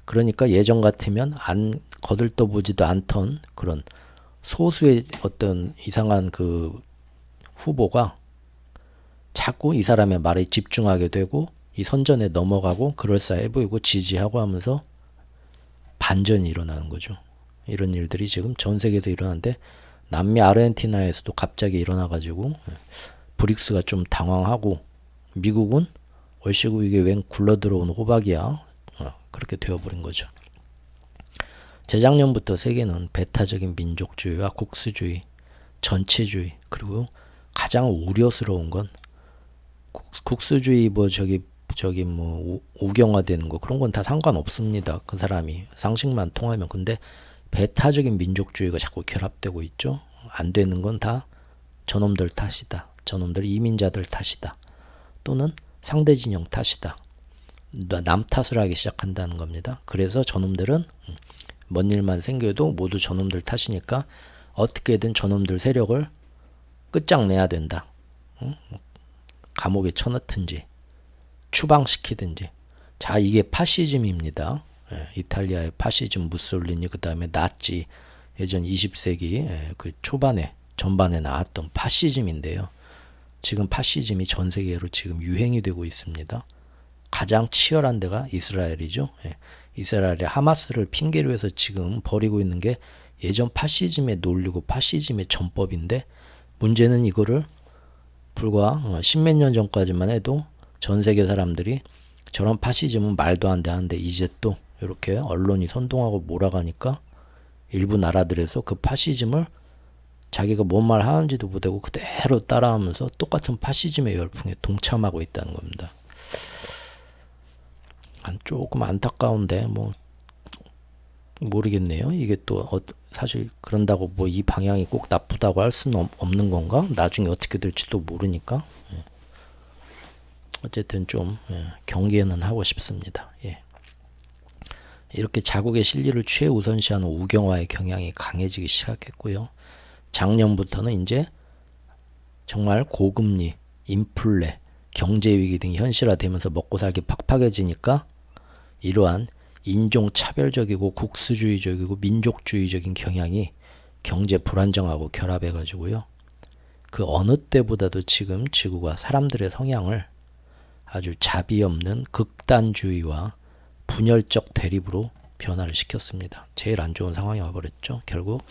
그러니까 예전 같으면 안 거들떠보지도 않던 그런 소수의 어떤 이상한 그 후보가 자꾸 이 사람의 말에 집중하게 되고 이 선전에 넘어가고 그럴싸해 보이고 지지하고 하면서 반전이 일어나는 거죠. 이런 일들이 지금 전 세계에서 일어나는데 남미 아르헨티나에서도 갑자기 일어나가지고 브릭스가 좀 당황하고 미국은 얼씨구 이게 웬 굴러들어온 호박이야 그렇게 되어버린 거죠. 재작년부터 세계는 배타적인 민족주의와 국수주의, 전체주의 그리고 가장 우려스러운 건 국수주의 뭐 저기 뭐 우경화되는 거 그런 건 다 상관없습니다. 그 사람이 상식만 통하면. 근데 배타적인 민족주의가 자꾸 결합되고 있죠. 안 되는 건 다 저놈들 탓이다. 저놈들 이민자들 탓이다. 또는 상대 진영 탓이다. 남 탓을 하기 시작한다는 겁니다. 그래서 저놈들은 뭔 일만 생겨도 모두 저놈들 탓이니까 어떻게든 저놈들 세력을 끝장내야 된다. 감옥에 쳐넣든지 추방시키든지. 자, 이게 파시즘입니다. 이탈리아의 파시즘 무솔리니 그 다음에 나치 예전 20세기 그 초반에 전반에 나왔던 파시즘인데요. 지금 파시즘이 전 세계로 지금 유행이 되고 있습니다. 가장 치열한 데가 이스라엘이죠. 이스라엘의 하마스를 핑계로 해서 지금 벌이고 있는 게 예전 파시즘의 논리고 파시즘의 전법인데 문제는 이거를 불과 10몇 년 전까지만 해도 전 세계 사람들이 저런 파시즘은 말도 안 돼 하는데 이제 또 이렇게 언론이 선동하고 몰아가니까 일부 나라들에서 그 파시즘을 자기가 뭔 말 하는지도 못하고 그대로 따라하면서 똑같은 파시즘의 열풍에 동참하고 있다는 겁니다. 조금 안타까운데 뭐 모르겠네요. 이게 또 사실 그런다고 뭐 이 방향이 꼭 나쁘다고 할 수는 없는 건가? 나중에 어떻게 될지도 모르니까. 어쨌든 좀 경계는 하고 싶습니다. 이렇게 자국의 실리를 최우선시하는 우경화의 경향이 강해지기 시작했고요. 작년부터는 이제 정말 고금리, 인플레, 경제위기 등이 현실화되면서 먹고 살기 팍팍해지니까 이러한 인종차별적이고 국수주의적이고 민족주의적인 경향이 경제 불안정하고 결합해가지고요. 그 어느 때보다도 지금 지구가 사람들의 성향을 아주 자비 없는 극단주의와 분열적 대립으로 변화를 시켰습니다. 제일 안 좋은 상황이 와버렸죠. 결국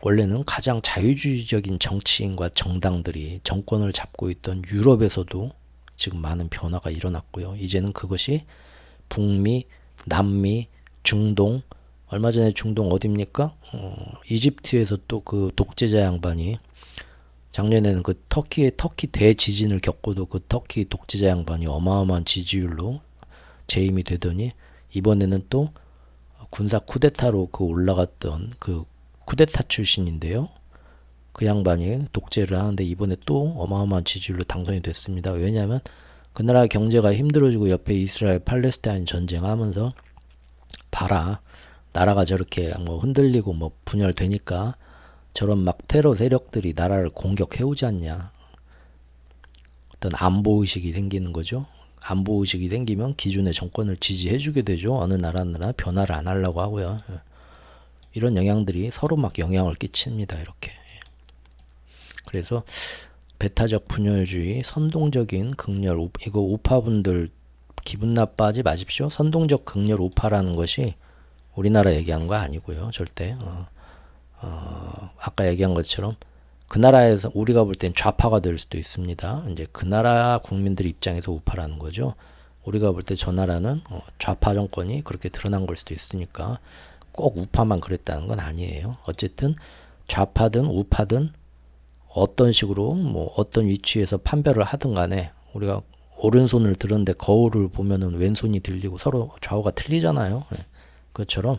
원래는 가장 자유주의적인 정치인과 정당들이 정권을 잡고 있던 유럽에서도 지금 많은 변화가 일어났고요. 이제는 그것이 북미, 남미, 중동, 얼마 전에 중동 어딥니까? 이집트에서 또 그 독재자 양반이 작년에는 그 터키 대지진을 겪고도 그 터키 독재자 양반이 어마어마한 지지율로 재임이 되더니 이번에는 또 군사 쿠데타로 그 올라갔던 그 쿠데타 출신인데요. 그 양반이 독재를 하는데 이번에 또 어마어마한 지지율로 당선이 됐습니다. 왜냐하면 그 나라 경제가 힘들어지고 옆에 이스라엘 팔레스타인 전쟁하면서 봐라, 나라가 저렇게 뭐 흔들리고 뭐 분열되니까 저런 막 테러 세력들이 나라를 공격해오지 않냐. 어떤 안보의식이 생기는 거죠. 안보의식이 생기면 기존의 정권을 지지해주게 되죠. 어느 나라나 변화를 안 하려고 하고요. 이런 영향들이 서로 막 영향을 끼칩니다. 이렇게. 그래서 배타적 분열주의, 선동적인 극렬, 이거 우파분들 기분 나빠하지 마십시오. 선동적 극렬 우파라는 것이 우리나라 얘기하는 거 아니고요. 절대. 아까 얘기한 것처럼 그 나라에서 우리가 볼 땐 좌파가 될 수도 있습니다. 이제 그 나라 국민들 입장에서 우파라는 거죠. 우리가 볼 때 저 나라는 좌파 정권이 그렇게 드러난 걸 수도 있으니까 꼭 우파만 그랬다는 건 아니에요. 어쨌든 좌파든 우파든 어떤 식으로 뭐 어떤 위치에서 판별을 하든 간에 우리가 오른손을 들었는데 거울을 보면은 왼손이 들리고 서로 좌우가 틀리잖아요. 그것처럼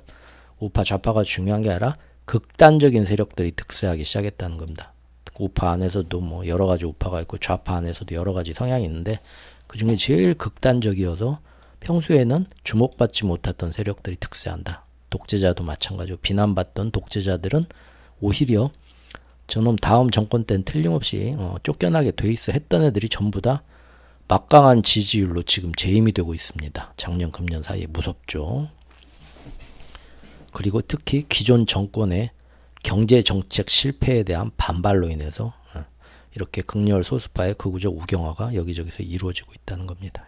우파 좌파가 중요한 게 아니라 극단적인 세력들이 득세하기 시작했다는 겁니다. 우파 안에서도 뭐 여러 가지 우파가 있고 좌파 안에서도 여러 가지 성향이 있는데 그 중에 제일 극단적이어서 평소에는 주목받지 못했던 세력들이 득세한다. 독재자도 마찬가지고 비난받던 독재자들은 오히려 저놈 다음 정권 때는 틀림없이 쫓겨나게 돼 있어 했던 애들이 전부 다 막강한 지지율로 지금 재임이 되고 있습니다. 작년 금년 사이에 무섭죠. 그리고 특히 기존 정권의 경제 정책 실패에 대한 반발로 인해서 이렇게 극렬 소수파의 극우적 우경화가 여기저기서 이루어지고 있다는 겁니다.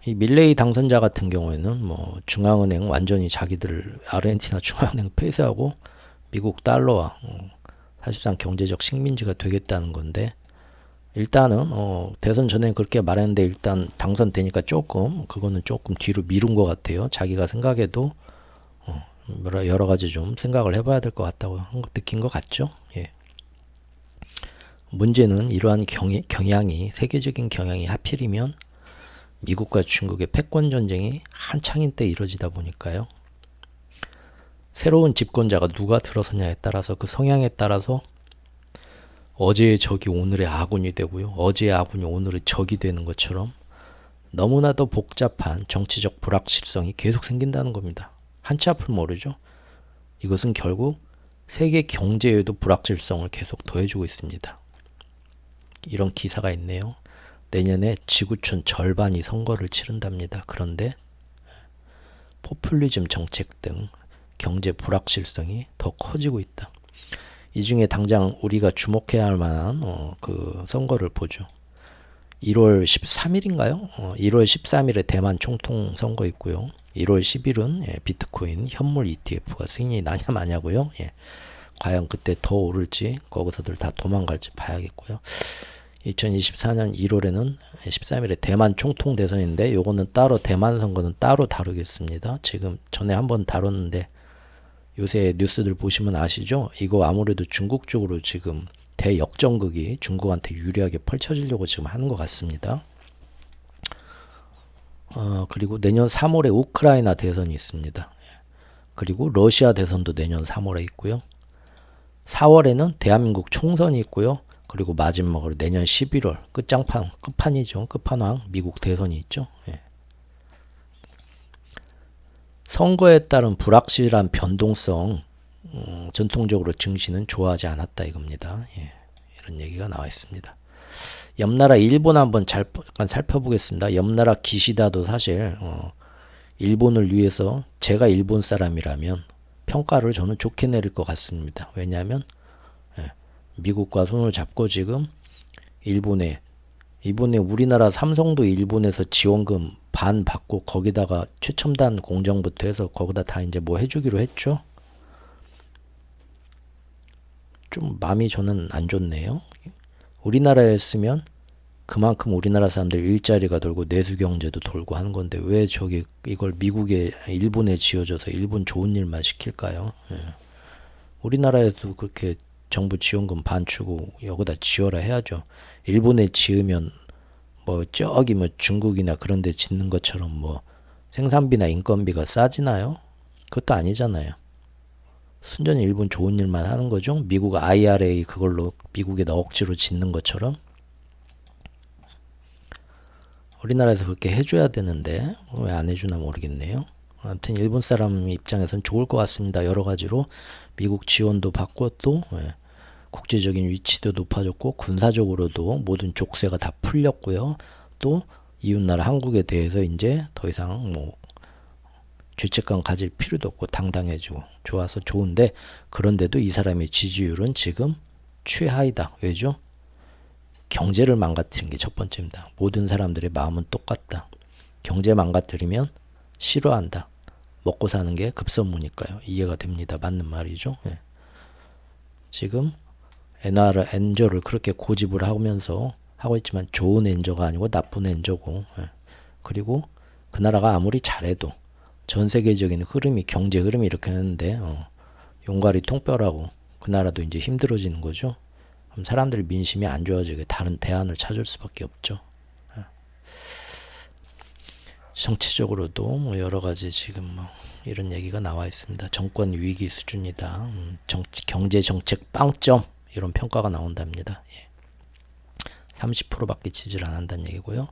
이 밀레이 당선자 같은 경우에는 뭐 중앙은행 완전히 자기들 아르헨티나 중앙은행 폐쇄하고 미국 달러와 사실상 경제적 식민지가 되겠다는 건데 일단은 대선 전에 그렇게 말했는데 일단 당선되니까 그거는 조금 뒤로 미룬 것 같아요. 자기가 생각해도 여러 가지 좀 생각을 해봐야 될 것 같다고 느낀 것 같죠. 예. 문제는 이러한 경향이 세계적인 경향이 하필이면 미국과 중국의 패권 전쟁이 한창인 때 이루어지다 보니까요. 새로운 집권자가 누가 들어서냐에 따라서 그 성향에 따라서 어제의 적이 오늘의 아군이 되고요. 어제의 아군이 오늘의 적이 되는 것처럼 너무나도 복잡한 정치적 불확실성이 계속 생긴다는 겁니다. 한치 앞을 모르죠. 이것은 결국 세계 경제에도 불확실성을 계속 더해주고 있습니다. 이런 기사가 있네요. 내년에 지구촌 절반이 선거를 치른답니다. 그런데 포퓰리즘 정책 등 경제 불확실성이 더 커지고 있다. 이 중에 당장 우리가 주목해야 할 만한 그 선거를 보죠. 1월 13일인가요? 1월 13일에 대만 총통 선거 있고요. 1월 10일은 비트코인 현물 ETF가 승인이 나냐 마냐고요. 과연 그때 더 오를지 거기서들 다 도망갈지 봐야겠고요. 2024년 1월에는 13일에 대만 총통 대선인데 요거는 따로 대만 선거는 따로 다루겠습니다. 지금 전에 한번 다뤘는데 요새 뉴스들 보시면 아시죠? 이거 아무래도 중국 쪽으로 지금 대역전극이 중국한테 유리하게 펼쳐지려고 지금 하는 것 같습니다. 그리고 내년 3월에 우크라이나 대선이 있습니다. 그리고 러시아 대선도 내년 3월에 있고요. 4월에는 대한민국 총선이 있고요. 그리고 마지막으로 내년 11월 끝판이죠. 끝판왕 미국 대선이 있죠. 선거에 따른 불확실한 변동성 전통적으로 증시는 좋아하지 않았다 이겁니다. 이런 얘기가 나와 있습니다. 옆나라 일본 한번 잠깐 살펴보겠습니다. 옆나라 기시다도 사실 일본을 위해서 제가 일본 사람이라면 평가를 저는 좋게 내릴 것 같습니다. 왜냐하면 미국과 손을 잡고 지금 이번에 우리나라 삼성도 일본에서 지원금 반 받고 거기다가 최첨단 공정부터 해서 거기다 다 이제 뭐 해주기로 했죠. 좀 마음이 저는 안 좋네요. 우리나라였으면 그만큼 우리나라 사람들 일자리가 돌고 내수 경제도 돌고 하는 건데 왜 저기 이걸 일본에 지어줘서 일본 좋은 일만 시킬까요? 우리나라에도 그렇게 정부 지원금 반 주고 여기다 지어라 해야죠. 일본에 지으면 뭐 저기 뭐 중국이나 그런 데 짓는 것처럼 뭐 생산비나 인건비가 싸지나요? 그것도 아니잖아요. 순전히 일본 좋은 일만 하는 거죠. 미국 IRA 그걸로 미국에다 억지로 짓는 것처럼. 우리나라에서 그렇게 해줘야 되는데 왜 안 해주나 모르겠네요. 아무튼 일본 사람 입장에선 좋을 것 같습니다. 여러 가지로 미국 지원도 받고 또 국제적인 위치도 높아졌고 군사적으로도 모든 족쇄가 다 풀렸고요. 또 이웃나라 한국에 대해서 이제 더 이상 뭐 죄책감 가질 필요도 없고 당당해지고 좋아서 좋은데, 그런데도 이 사람의 지지율은 지금 최하이다. 왜죠? 경제를 망가뜨린 게 첫 번째입니다. 모든 사람들의 마음은 똑같다. 경제 망가뜨리면 싫어한다. 먹고 사는 게 급선무니까요. 이해가 됩니다. 맞는 말이죠. 예. 지금 엔저를 그렇게 고집을 하면서 하고 있지만 좋은 엔저가 아니고 나쁜 엔저고, 예. 그리고 그 나라가 아무리 잘해도 전 세계적인 흐름이, 경제 흐름이 이렇게 하는데 용가리 통뼈라고 그 나라도 이제 힘들어지는 거죠. 그럼 사람들 민심이 안 좋아지게 다른 대안을 찾을 수밖에 없죠. 정치적으로도 뭐 여러 가지 지금 뭐 이런 얘기가 나와 있습니다. 정권 위기 수준이다. 경제 정책 빵점, 이런 평가가 나온답니다. 예. 30%밖에 지지를 안 한다는 얘기고요.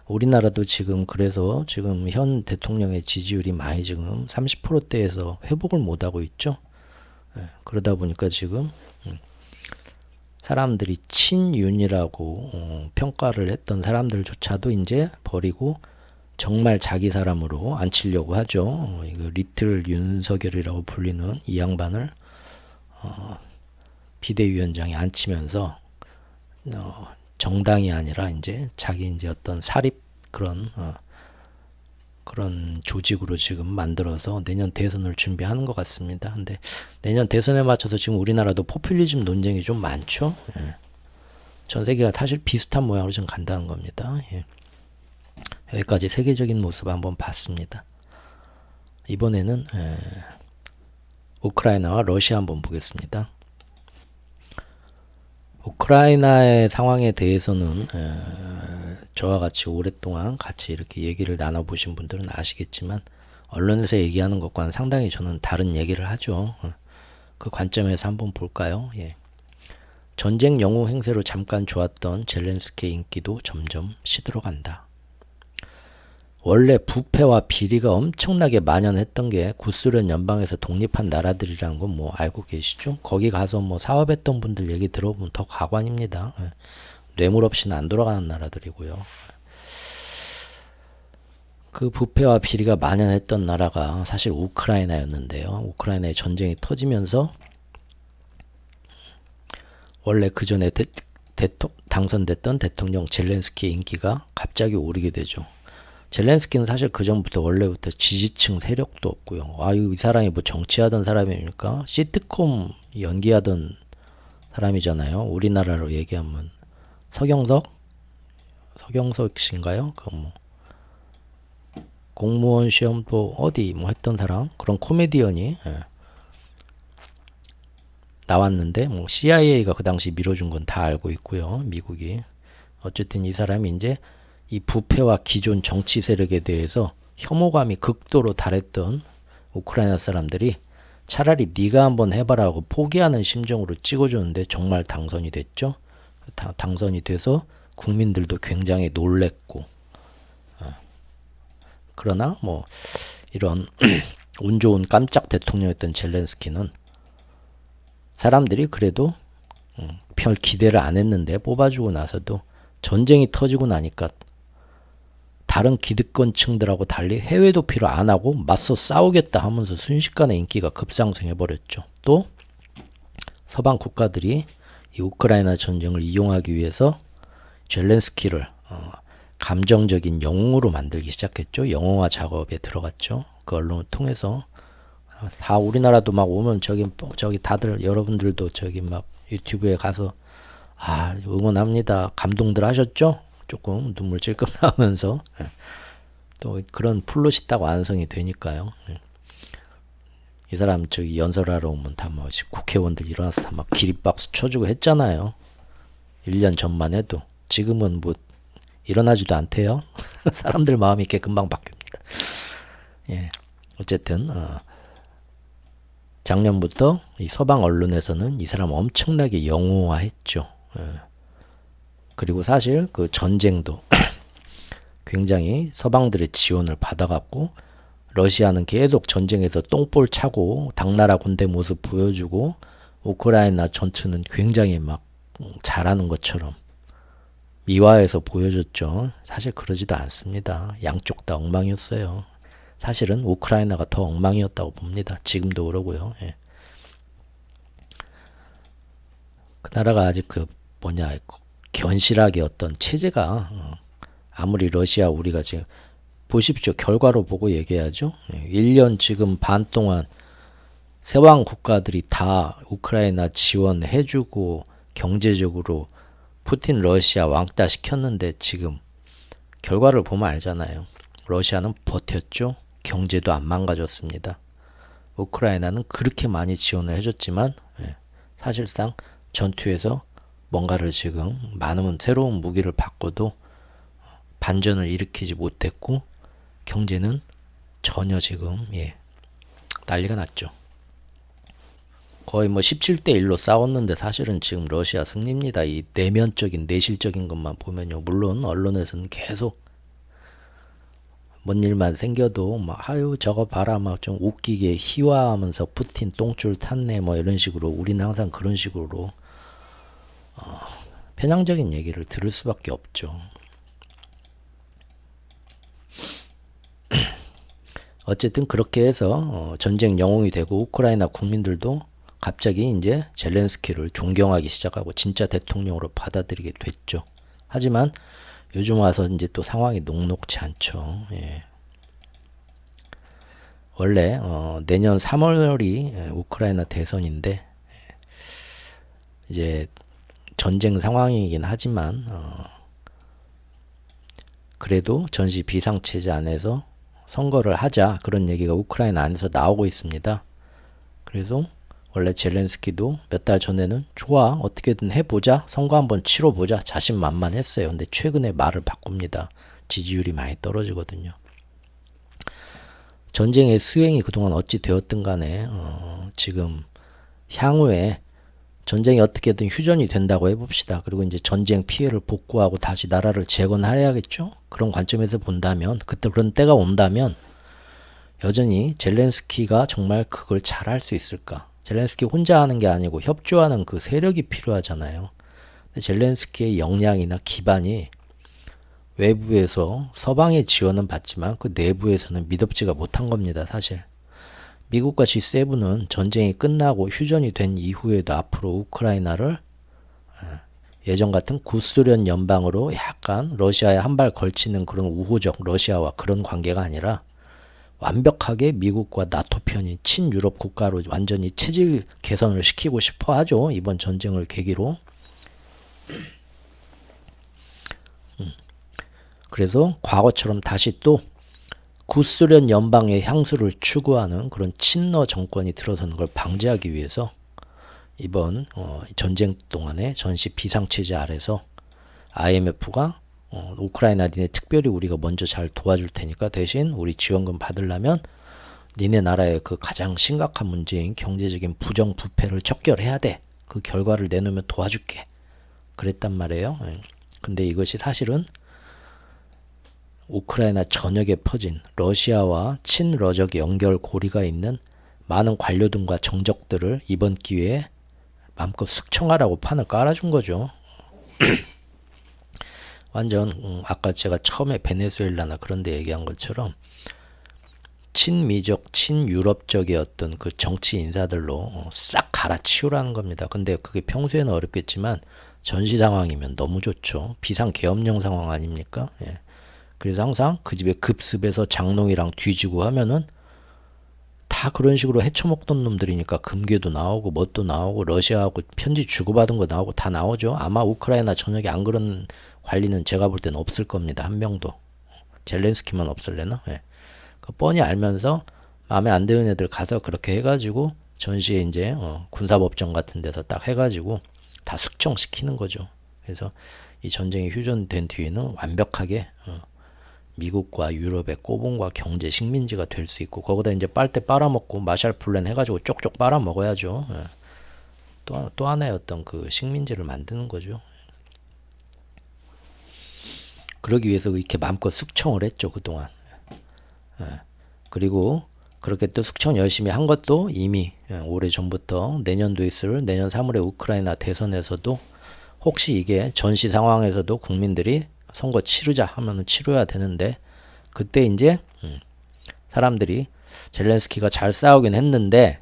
우리나라도 지금 그래서 지금 현 대통령의 지지율이 많이 지금 30%대에서 회복을 못 하고 있죠. 예. 그러다 보니까 지금 사람들이 친윤이라고 평가를 했던 사람들조차도 이제 버리고 정말 자기 사람으로 앉히려고 하죠. 이거 리틀 윤석열이라고 불리는 이 양반을 비대위원장에 앉히면서 정당이 아니라 이제 자기 이제 어떤 사립 그런 조직으로 지금 만들어서 내년 대선을 준비하는 것 같습니다. 근데 내년 대선에 맞춰서 지금 우리나라도 포퓰리즘 논쟁이 좀 많죠. 예. 전 세계가 사실 비슷한 모양으로 지금 간다는 겁니다. 예. 여기까지 세계적인 모습 한번 봤습니다. 이번에는 우크라이나와 러시아 한번 보겠습니다. 우크라이나의 상황에 대해서는 저와 같이 오랫동안 같이 이렇게 얘기를 나눠보신 분들은 아시겠지만 언론에서 얘기하는 것과는 상당히 저는 다른 얘기를 하죠. 그 관점에서 한번 볼까요? 예. 전쟁 영웅 행세로 잠깐 좋았던 젤렌스키의 인기도 점점 시들어간다. 원래 부패와 비리가 엄청나게 만연했던 게 구소련 연방에서 독립한 나라들이라는 건 뭐 알고 계시죠? 거기 가서 뭐 사업했던 분들 얘기 들어보면 더 가관입니다. 뇌물 없이는 안 돌아가는 나라들이고요. 그 부패와 비리가 만연했던 나라가 사실 우크라이나였는데요. 우크라이나의 전쟁이 터지면서 원래 그 전에 당선됐던 대통령 젤렌스키의 인기가 갑자기 오르게 되죠. 젤렌스키는 사실 그 전부터 원래부터 지지층 세력도 없고요. 이 사람이 뭐 정치하던 사람입니까? 시트콤 연기하던 사람이잖아요. 우리나라로 얘기하면 서경석 씨인가요? 그 뭐 공무원 시험도 어디 뭐 했던 사람, 그런 코미디언이 나왔는데 뭐 CIA가 그 당시 밀어준 건 다 알고 있고요. 미국이. 어쨌든 이 사람이 이제 이 부패와 기존 정치 세력에 대해서 혐오감이 극도로 달했던 우크라이나 사람들이 차라리 네가 한번 해봐라고 포기하는 심정으로 찍어줬는데 정말 당선이 됐죠. 당선이 돼서 국민들도 굉장히 놀랬고, 그러나 뭐 이런 운 좋은 깜짝 대통령이었던 젤렌스키는 사람들이 그래도 별 기대를 안 했는데 뽑아주고 나서도 전쟁이 터지고 나니까 다른 기득권층들하고 달리 해외 도피를 안 하고 맞서 싸우겠다 하면서 순식간에 인기가 급상승해버렸죠. 또 서방 국가들이 이 우크라이나 전쟁을 이용하기 위해서 젤렌스키를 감정적인 영웅으로 만들기 시작했죠. 영웅화 작업에 들어갔죠. 그 언론을 통해서 다 우리나라도 막 오면 저기 다들 여러분들도 저기 막 유튜브에 가서 응원합니다. 감동들 하셨죠? 조금 눈물 찔끔 나면서 또 그런 플롯이 딱 완성이 되니까요. 이 사람 저기 연설하러 오면 다 뭐 국회의원들 일어나서 다 막 기립박수 쳐주고 했잖아요. 1년 전만 해도. 지금은 뭐 일어나지도 않대요. 사람들 마음이 이렇게 금방 바뀝니다. 예. 어쨌든 작년부터 이 서방 언론에서는 이 사람 엄청나게 영웅화했죠. 예. 그리고 사실 그 전쟁도 굉장히 서방들의 지원을 받아갖고 러시아는 계속 전쟁에서 똥볼 차고 당나라 군대 모습 보여주고 우크라이나 전투는 굉장히 막 잘하는 것처럼 미화해서 보여줬죠. 사실 그러지도 않습니다. 양쪽 다 엉망이었어요. 사실은 우크라이나가 더 엉망이었다고 봅니다. 지금도 그러고요. 예. 그 나라가 아직 그 뭐냐 견실하게 어떤 체제가 아무리 러시아 우리가 지금 보십시오. 결과로 보고 얘기해야죠. 1년 지금 반 동안 세왕 국가들이 다 우크라이나 지원해주고 경제적으로 푸틴 러시아 왕따 시켰는데 지금 결과를 보면 알잖아요. 러시아는 버텼죠. 경제도 안 망가졌습니다. 우크라이나는 그렇게 많이 지원을 해줬지만 사실상 전투에서 뭔가를 지금 많은 새로운 무기를 바꿔도 반전을 일으키지 못했고 경제는 전혀 지금 난리가 났죠. 거의 뭐 17대 1로 싸웠는데 사실은 지금 러시아 승리입니다. 이 내면적인 내실적인 것만 보면요. 물론 언론에서는 계속 뭔 일만 생겨도 막 아유 저거 봐라 막 좀 웃기게 희화하면서 푸틴 똥줄 탔네 뭐 이런 식으로 우리는 항상 그런 식으로 편향적인 얘기를 들을 수밖에 없죠. 어쨌든 그렇게 해서 전쟁 영웅이 되고 우크라이나 국민들도 갑자기 이제 젤렌스키를 존경하기 시작하고 진짜 대통령으로 받아들이게 됐죠. 하지만 요즘 와서 이제 또 상황이 녹록지 않죠. 예. 원래 내년 3월이 우크라이나 대선인데 이제 전쟁 상황이긴 하지만 그래도 전시 비상체제 안에서 선거를 하자 그런 얘기가 우크라이나 안에서 나오고 있습니다. 그래서 원래 젤렌스키도 몇 달 전에는 좋아 어떻게든 해보자 선거 한번 치러보자 자신만만했어요. 근데 최근에 말을 바꿉니다. 지지율이 많이 떨어지거든요. 전쟁의 수행이 그동안 어찌 되었든 간에 지금 향후에 전쟁이 어떻게든 휴전이 된다고 해봅시다. 그리고 이제 전쟁 피해를 복구하고 다시 나라를 재건해야겠죠. 그런 관점에서 본다면 그때 그런 때가 온다면 여전히 젤렌스키가 정말 그걸 잘할 수 있을까? 젤렌스키 혼자 하는 게 아니고 협조하는 그 세력이 필요하잖아요. 근데 젤렌스키의 역량이나 기반이 외부에서 서방의 지원은 받지만 그 내부에서는 미덥지가 못한 겁니다. 사실. 미국과 G7은 전쟁이 끝나고 휴전이 된 이후에도 앞으로 우크라이나를 예전 같은 구소련 연방으로 약간 러시아에 한 발 걸치는 그런 우호적 러시아와 그런 관계가 아니라 완벽하게 미국과 나토 편인 친유럽 국가로 완전히 체질 개선을 시키고 싶어 하죠. 이번 전쟁을 계기로. 그래서 과거처럼 다시 또 구소련 연방의 향수를 추구하는 그런 친러 정권이 들어서는 걸 방지하기 위해서 이번 전쟁 동안에 전시 비상체제 아래서 IMF가 우크라이나 니네 특별히 우리가 먼저 잘 도와줄 테니까 대신 우리 지원금 받으려면 니네 나라의 그 가장 심각한 문제인 경제적인 부정부패를 척결해야 돼. 그 결과를 내놓으면 도와줄게. 그랬단 말이에요. 근데 이것이 사실은 우크라이나 전역에 퍼진 러시아와 친러적 연결고리가 있는 많은 관료들과 정적들을 이번 기회에 마음껏 숙청하라고 판을 깔아준 거죠. 완전 아까 제가 처음에 베네수엘라나 그런 데 얘기한 것처럼 친미적, 친유럽적의 어떤 그 정치 인사들로 싹 갈아치우라는 겁니다. 근데 그게 평소에는 어렵겠지만 전시 상황이면 너무 좋죠. 비상계엄령 상황 아닙니까? 예. 그래서 항상 그 집에 급습해서 장롱이랑 뒤지고 하면은 다 그런 식으로 헤쳐먹던 놈들이니까 금괴도 나오고 뭣도 나오고 러시아하고 편지 주고받은 거 나오고 다 나오죠. 아마 우크라이나 전역에 안 그런 관리는 제가 볼 때는 없을 겁니다. 한 명도. 젤렌스키만 없을래나? 예. 그 뻔히 알면서 마음에 안 드는 애들 가서 그렇게 해가지고 전시에 이제 군사법정 같은 데서 딱 해가지고 다 숙청시키는 거죠. 그래서 이 전쟁이 휴전된 뒤에는 완벽하게 미국과 유럽의 꼬봉과 경제 식민지가 될 수 있고, 거기다 이제 빨대 빨아먹고 마샬 플랜 해가지고 쪽쪽 빨아먹어야죠. 또 하나의 어떤 그 식민지를 만드는 거죠. 그러기 위해서 이렇게 마음껏 숙청을 했죠, 그동안. 그리고 그렇게 또 숙청 열심히 한 것도 이미 오래 전부터 내년도에 있을 내년 3월에 우크라이나 대선에서도 혹시 이게 전시 상황에서도 국민들이 선거 치르자 하면은 치러야 되는데, 그때 이제 사람들이 젤렌스키가 잘 싸우긴 했는데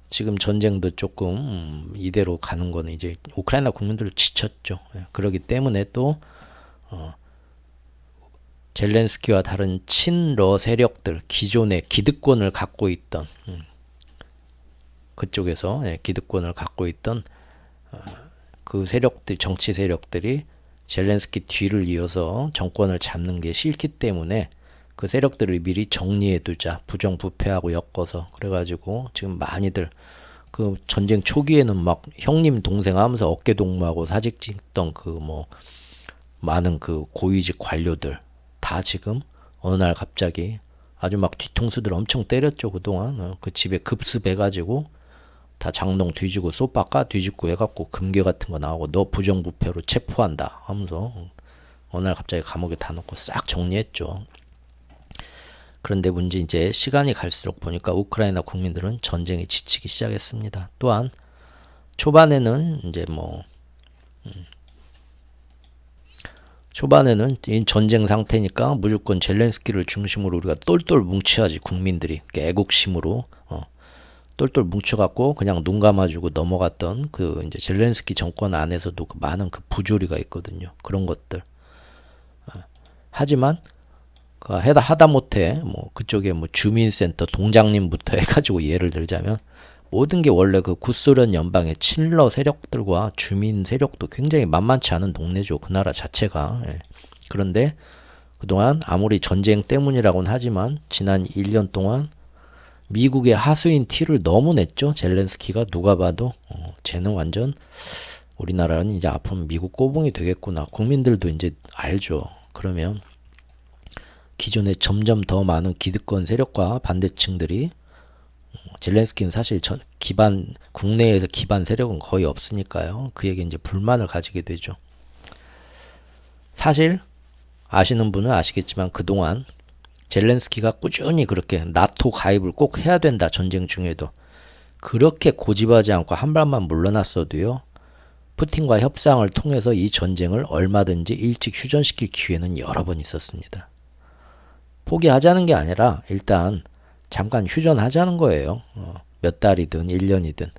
지금 전쟁도 조금 이대로 가는 거는 이제 우크라이나 국민들 지쳤죠. 그러기 때문에 또 젤렌스키와 다른 친러 세력들, 기존의 기득권을 갖고 있던 그쪽에서 기득권을 갖고 있던 그 세력들, 정치 세력들이 젤렌스키 뒤를 이어서 정권을 잡는 게 싫기 때문에 그 세력들을 미리 정리해두자, 부정부패하고 엮어서. 그래가지고 지금 많이들 그 전쟁 초기에는 막 형님 동생 하면서 어깨 동무하고 사직 찍던 그 뭐 많은 그 고위직 관료들 다 지금 어느 날 갑자기 아주 막 뒤통수들 엄청 때렸죠. 그동안 그 집에 급습해가지고 다 장롱 뒤지고 소파까 뒤집고 해갖고 금괴 같은 거 나오고 너 부정부패로 체포한다 하면서 어느 날 갑자기 감옥에 다 넣고 싹 정리했죠. 그런데 문제 이제 시간이 갈수록 보니까 우크라이나 국민들은 전쟁에 지치기 시작했습니다. 또한 초반에는 이제 초반에는 이 전쟁 상태니까 무조건 젤렌스키를 중심으로 우리가 똘똘 뭉쳐야지, 국민들이 애국심으로 똘똘 뭉쳐갖고 그냥 눈 감아주고 넘어갔던 그 이제 젤렌스키 정권 안에서도 그 많은 그 부조리가 있거든요. 그런 것들. 하지만 하다 못해 뭐 그쪽에 뭐 주민센터 동장님부터 해가지고 예를 들자면 모든 게 원래 그 구소련 연방의 친러 세력들과 주민 세력도 굉장히 만만치 않은 동네죠. 그 나라 자체가. 그런데 그동안 아무리 전쟁 때문이라고는 하지만 지난 1년 동안 미국의 하수인 티를 너무 냈죠. 젤렌스키가. 누가 봐도 쟤는 완전 우리나라는 이제 앞으로 미국 꼬붕이 되겠구나. 국민들도 이제 알죠. 그러면 기존에 점점 더 많은 기득권 세력과 반대층들이 젤렌스키는 사실 국내에서 기반 세력은 거의 없으니까요. 그에게 이제 불만을 가지게 되죠. 사실 아시는 분은 아시겠지만 그동안 젤렌스키가 꾸준히 그렇게 나토 가입을 꼭 해야 된다, 전쟁 중에도 그렇게 고집하지 않고 한 발만 물러났어도요, 푸틴과 협상을 통해서 이 전쟁을 얼마든지 일찍 휴전시킬 기회는 여러 번 있었습니다. 포기하자는 게 아니라 일단 잠깐 휴전하자는 거예요. 몇 달이든 1년이든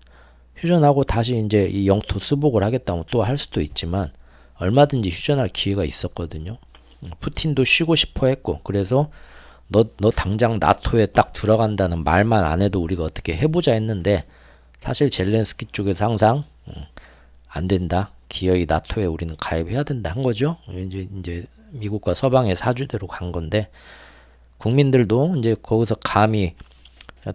휴전하고 다시 이제 이 영토 수복을 하겠다면 또 할 수도 있지만 얼마든지 휴전할 기회가 있었거든요. 푸틴도 쉬고 싶어 했고, 그래서 너 당장 나토에 딱 들어간다는 말만 안 해도 우리가 어떻게 해보자 했는데, 사실 젤렌스키 쪽에서 항상 안 된다, 기어이 나토에 우리는 가입해야 된다 한 거죠. 이제 미국과 서방의 사주대로 간 건데, 국민들도 이제 거기서 감히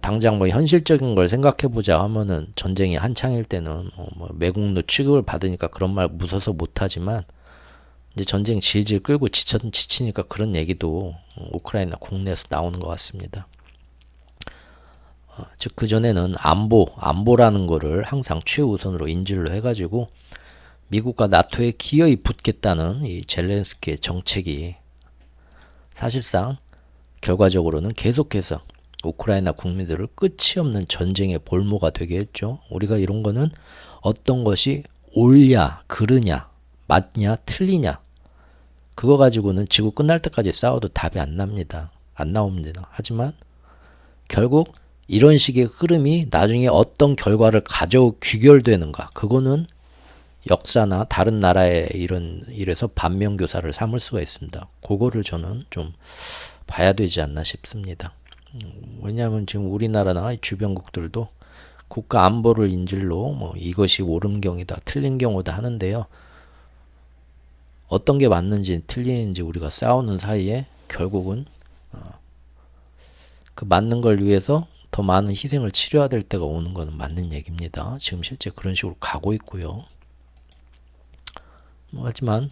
당장 뭐 현실적인 걸 생각해보자 하면은 전쟁이 한창일 때는 뭐 매국노 취급을 받으니까 그런 말 무서워서 못하지만, 이제 전쟁 질질 끌고 지치니까 그런 얘기도 우크라이나 국내에서 나오는 것 같습니다. 즉 그전에는 안보라는 거를 항상 최우선으로 인질로 해가지고 미국과 나토에 기어이 붙겠다는 이 젤렌스키의 정책이 사실상 결과적으로는 계속해서 우크라이나 국민들을 끝이 없는 전쟁의 볼모가 되게 했죠. 우리가 이런 거는 어떤 것이 옳냐, 그르냐, 맞냐, 틀리냐, 그거 가지고는 지구 끝날 때까지 싸워도 답이 안 나옵니다. 하지만 결국 이런 식의 흐름이 나중에 어떤 결과를 가져오 귀결되는가, 그거는 역사나 다른 나라의 이래서 반면교사를 삼을 수가 있습니다. 그거를 저는 좀 봐야 되지 않나 싶습니다. 왜냐하면 지금 우리나라나 주변국들도 국가 안보를 인질로 뭐 이것이 옳은 경이다, 틀린 경우다 하는데요. 어떤 게 맞는지 틀리는지 우리가 싸우는 사이에 결국은 그 맞는 걸 위해서 더 많은 희생을 치러야 될 때가 오는 거는 맞는 얘기입니다. 지금 실제 그런 식으로 가고 있고요. 하지만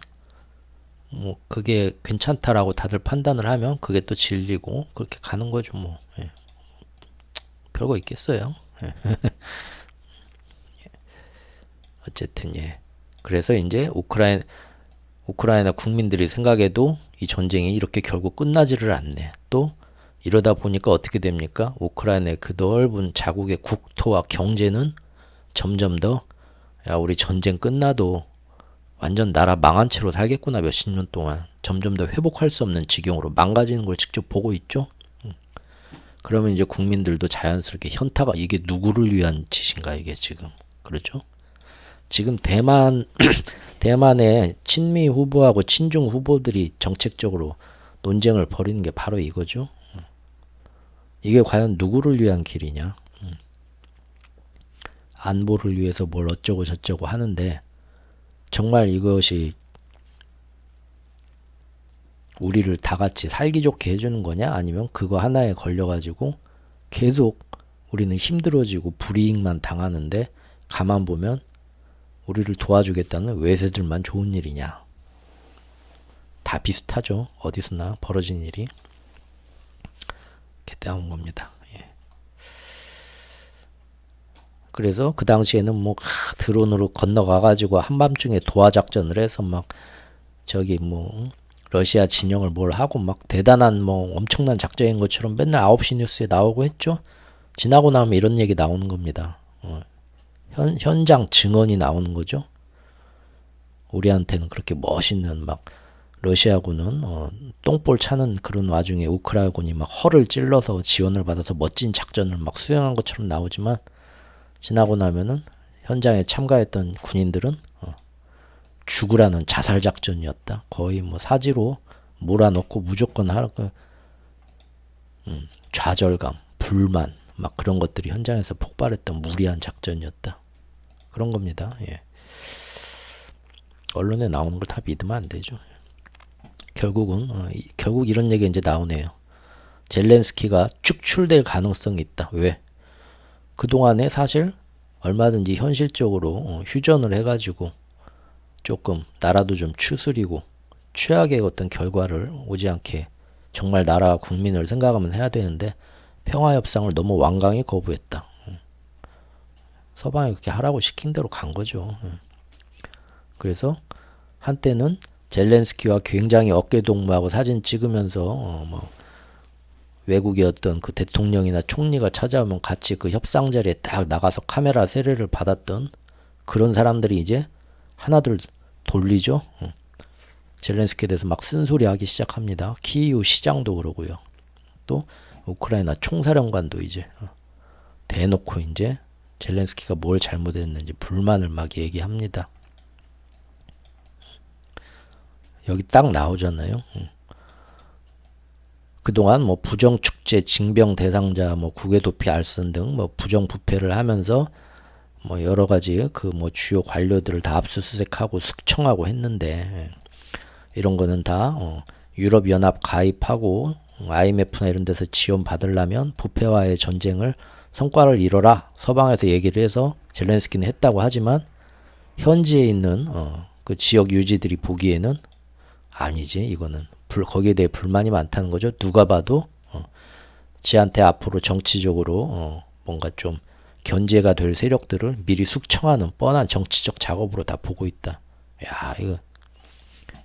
뭐 그게 괜찮다라고 다들 판단을 하면 그게 또 진리고 그렇게 가는 거죠. 뭐 예. 별거 있겠어요. 예. 어쨌든 예. 그래서 이제 우크라이나 국민들이 생각해도 이 전쟁이 이렇게 결국 끝나지를 않네. 또 이러다 보니까 어떻게 됩니까? 우크라이나의 그 넓은 자국의 국토와 경제는 점점 더 야, 우리 전쟁 끝나도 완전 나라 망한 채로 살겠구나 몇십 년 동안 점점 더 회복할 수 없는 지경으로 망가지는 걸 직접 보고 있죠. 그러면 이제 국민들도 자연스럽게 현타가 이게 누구를 위한 짓인가 이게 지금 그렇죠? 지금 대만의 친미 후보하고 친중 후보들이 정책적으로 논쟁을 벌이는 게 바로 이거죠. 이게 과연 누구를 위한 길이냐? 안보를 위해서 뭘 어쩌고 저쩌고 하는데 정말 이것이 우리를 다 같이 살기 좋게 해주는 거냐? 아니면 그거 하나에 걸려가지고 계속 우리는 힘들어지고 불이익만 당하는데 가만 보면 우리를 도와주겠다는 외세들만 좋은 일이냐? 다 비슷하죠. 어디서나 벌어진 일이. 이렇게 나온 겁니다. 예. 그래서 그 당시에는 뭐 드론으로 건너가가지고 한밤중에 도하 작전을 해서 막 저기 뭐 러시아 진영을 뭘 하고 막 대단한 뭐 엄청난 작전인 것처럼 맨날 9시 뉴스에 나오고 했죠. 지나고 나면 이런 얘기 나오는 겁니다. 현장 증언이 나오는 거죠. 우리한테는 그렇게 멋있는 막 러시아군은 똥볼 차는 그런 와중에 우크라이나군이 막 허를 찔러서 지원을 받아서 멋진 작전을 막 수행한 것처럼 나오지만 지나고 나면은 현장에 참가했던 군인들은 죽으라는 자살 작전이었다. 거의 뭐 사지로 몰아넣고 무조건 좌절감, 불만 막 그런 것들이 현장에서 폭발했던 무리한 작전이었다. 그런 겁니다. 예. 언론에 나오는 걸 다 믿으면 안 되죠. 결국 이런 얘기 이제 나오네요. 젤렌스키가 축출될 가능성이 있다. 왜? 그동안에 사실 얼마든지 현실적으로 휴전을 해가지고 조금 나라도 좀 추스리고 최악의 어떤 결과를 오지 않게 정말 나라와 국민을 생각하면 해야 되는데 평화협상을 너무 완강히 거부했다. 서방이 그렇게 하라고 시킨 대로 간 거죠. 그래서 한때는 젤렌스키와 굉장히 어깨동무하고 사진 찍으면서 뭐 외국의 어떤 그 대통령이나 총리가 찾아오면 같이 그 협상 자리에 딱 나가서 카메라 세례를 받았던 그런 사람들이 이제 하나둘 돌리죠. 젤렌스키에 대해서 막 쓴소리하기 시작합니다. 키이우 시장도 그러고요. 또 우크라이나 총사령관도 이제 대놓고 이제 젤렌스키가 뭘 잘못했는지 불만을 막 얘기합니다. 여기 딱 나오잖아요. 그동안 뭐 부정축제, 징병 대상자, 뭐 국외도피 알선 등 뭐 부정부패를 하면서 뭐 여러 가지 그 뭐 주요 관료들을 다 압수수색하고 숙청하고 했는데 이런 거는 다 유럽연합 가입하고 IMF나 이런 데서 지원 받으려면 부패와의 전쟁을 성과를 이뤄라 서방에서 얘기를 해서 젤렌스키는 했다고 하지만 현지에 있는 그 지역 유지들이 보기에는 아니지 이거는 거기에 대해 불만이 많다는 거죠. 누가 봐도 지한테 앞으로 정치적으로 뭔가 좀 견제가 될 세력들을 미리 숙청하는 뻔한 정치적 작업으로 다 보고 있다. 야 이거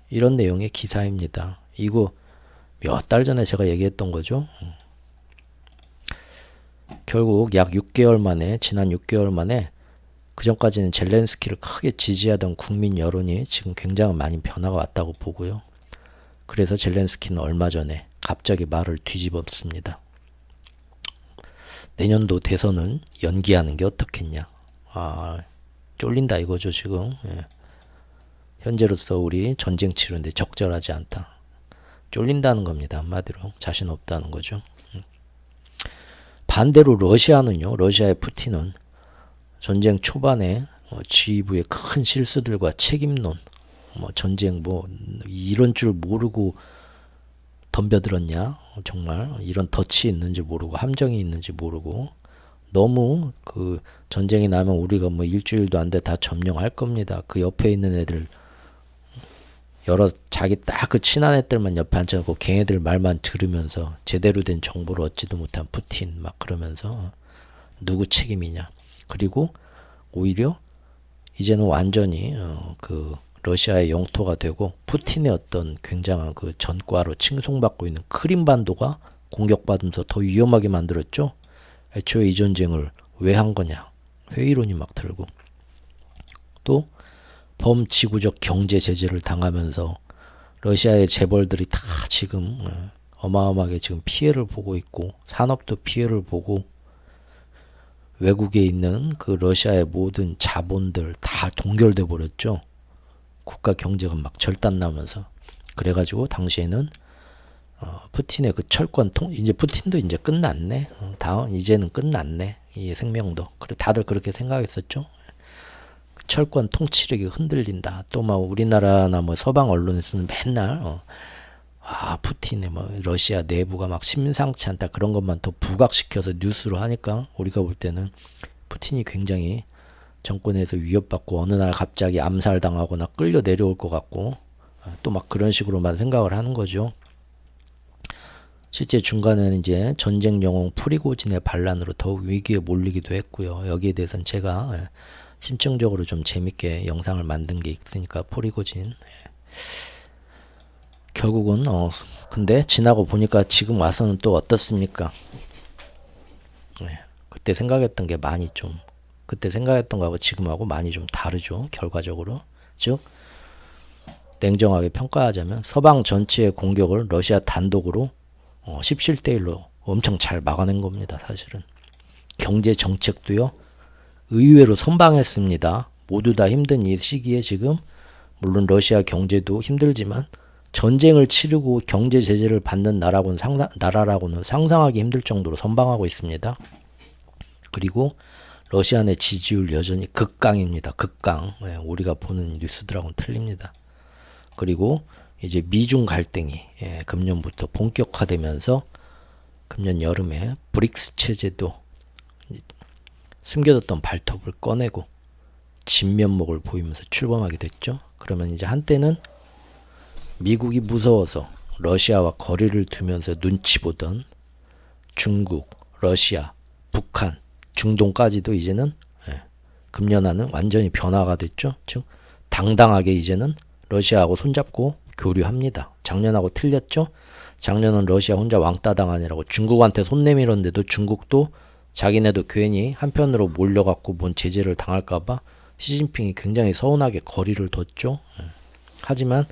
이런 내용의 기사입니다. 이거 몇 달 전에 제가 얘기했던 거죠. 결국 약 6개월 만에 지난 6개월 만에 그전까지는 젤렌스키를 크게 지지하던 국민 여론이 지금 굉장히 많이 변화가 왔다고 보고요. 그래서 젤렌스키는 얼마 전에 갑자기 말을 뒤집었습니다. 내년도 대선은 연기하는 게 어떻겠냐. 쫄린다 이거죠 지금. 예. 현재로서 우리 전쟁 치르는데 적절하지 않다. 쫄린다는 겁니다. 한마디로 자신 없다는 거죠. 반대로 러시아는요. 러시아의 푸틴은 전쟁 초반에 지휘부의 큰 실수들과 책임론, 뭐 전쟁 뭐 이런 줄 모르고 덤벼들었냐? 정말 이런 덫이 있는지 모르고 함정이 있는지 모르고 너무 그 전쟁이 나면 우리가 뭐 일주일도 안 돼 다 점령할 겁니다. 그 옆에 있는 애들 여러 자기 딱 그 친한 애들만 옆에 앉혀놓고 걔네들 말만 들으면서 제대로 된 정보를 얻지도 못한 푸틴 막 그러면서 누구 책임이냐. 그리고 오히려 이제는 완전히 그 러시아의 영토가 되고 푸틴의 어떤 굉장한 그 전과로 칭송받고 있는 크림반도가 공격받으면서 더 위험하게 만들었죠. 애초에 이 전쟁을 왜 한 거냐. 회의론이 막 들고 또 범지구적 경제 제재를 당하면서 러시아의 재벌들이 다 지금 어마어마하게 지금 피해를 보고 있고 산업도 피해를 보고 외국에 있는 그 러시아의 모든 자본들 다 동결돼 버렸죠. 국가 경제가 막 절단나면서 그래가지고 당시에는 푸틴의 그 철권 이제 푸틴도 이제 끝났네. 다음 이제는 끝났네. 이 생명도. 그래 다들 그렇게 생각했었죠. 철권 통치력이 흔들린다. 또 막 우리나라나 뭐 서방 언론에서는 맨날 푸틴의 뭐 러시아 내부가 막 심상치 않다 그런 것만 더 부각시켜서 뉴스로 하니까 우리가 볼 때는 푸틴이 굉장히 정권에서 위협받고 어느 날 갑자기 암살당하거나 끌려 내려올 것 같고 또 막 그런 식으로만 생각을 하는 거죠. 실제 중간에는 이제 전쟁 영웅 프리고진의 반란으로 더욱 위기에 몰리기도 했고요. 여기에 대해서는 제가 심층적으로 좀 재밌게 영상을 만든 게 있으니까 프리고진 결국은 근데 지나고 보니까 지금 와서는 또 어떻습니까? 그때 생각했던 게 많이 좀 그때 생각했던 거하고 지금하고 많이 좀 다르죠. 결과적으로 즉 냉정하게 평가하자면 서방 전체의 공격을 러시아 단독으로 17대 1로 엄청 잘 막아낸 겁니다. 사실은 경제 정책도요. 의외로 선방했습니다. 모두 다 힘든 이 시기에 지금 물론 러시아 경제도 힘들지만 전쟁을 치르고 경제 제재를 받는 나라라고는 상상하기 힘들 정도로 선방하고 있습니다. 그리고 러시아 내 지지율 여전히 극강입니다. 극강. 우리가 보는 뉴스들하고는 틀립니다. 그리고 이제 미중 갈등이 금년부터 본격화되면서 금년 여름에 브릭스 체제도 숨겨뒀던 발톱을 꺼내고 진면목을 보이면서 출범하게 됐죠. 그러면 이제 한때는 미국이 무서워서 러시아와 거리를 두면서 눈치 보던 중국, 러시아, 북한, 중동까지도 이제는 금년화는 완전히 변화가 됐죠. 즉 당당하게 이제는 러시아하고 손잡고 교류합니다. 작년하고 틀렸죠. 작년은 러시아 혼자 왕따 당하느라고 중국한테 손 내밀었는데도 중국도 자기네도 괜히 한편으로 몰려갖고 뭔 제재를 당할까봐 시진핑이 굉장히 서운하게 거리를 뒀죠. 하지만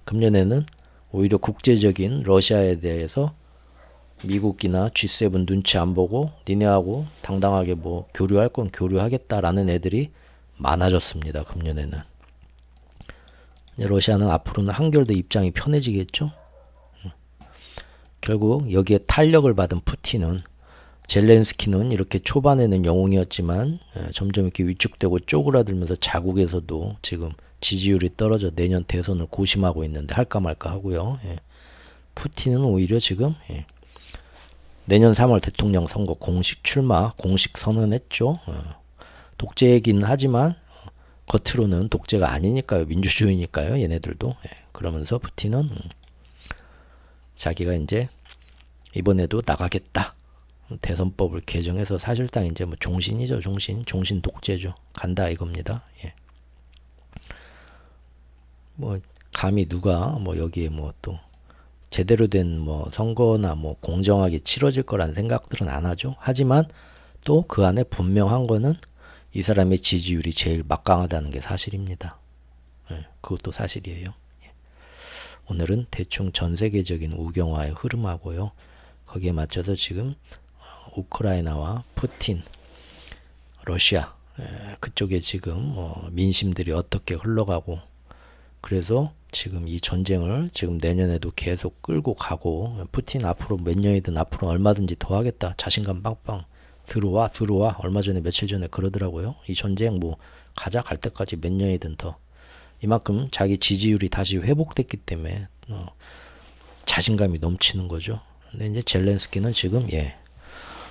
금년에는 오히려 국제적인 러시아에 대해서 미국이나 G7 눈치 안 보고 니네하고 당당하게 뭐 교류할 건 교류하겠다라는 애들이 많아졌습니다. 금년에는. 러시아는 앞으로는 한결 더 입장이 편해지겠죠. 결국 여기에 탄력을 받은 푸틴은 젤렌스키는 이렇게 초반에는 영웅이었지만 점점 이렇게 위축되고 쪼그라들면서 자국에서도 지금 지지율이 떨어져 내년 대선을 고심하고 있는데 할까 말까 하고요. 푸틴은 오히려 지금 내년 3월 대통령 선거 공식 출마, 공식 선언했죠. 독재이긴 하지만 겉으로는 독재가 아니니까요. 민주주의니까요. 얘네들도. 그러면서 푸틴은 자기가 이제 이번에도 나가겠다. 대선법을 개정해서 사실상 이제 뭐 종신이죠. 종신 독재죠. 간다 이겁니다. 뭐 감히 누가 뭐 여기에 뭐 또 제대로 된 뭐 선거나 뭐 공정하게 치러질 거라는 생각들은 안 하죠. 하지만 또 그 안에 분명한 거는 이 사람의 지지율이 제일 막강하다는 게 사실입니다. 그것도 사실이에요. 오늘은 대충 전 세계적인 우경화의 흐름하고요. 거기에 맞춰서 지금 우크라이나와 푸틴, 러시아 그쪽에 지금 민심들이 어떻게 흘러가고 그래서 지금 이 전쟁을 지금 내년에도 계속 끌고 가고 푸틴 앞으로 몇 년이든 앞으로 얼마든지 더 하겠다. 자신감 빵빵 들어와 얼마 전에 며칠 전에 그러더라고요. 이 전쟁 뭐 가자 갈 때까지 몇 년이든 더 이만큼 자기 지지율이 다시 회복됐기 때문에 자신감이 넘치는 거죠. 근데 이제 젤렌스키는 지금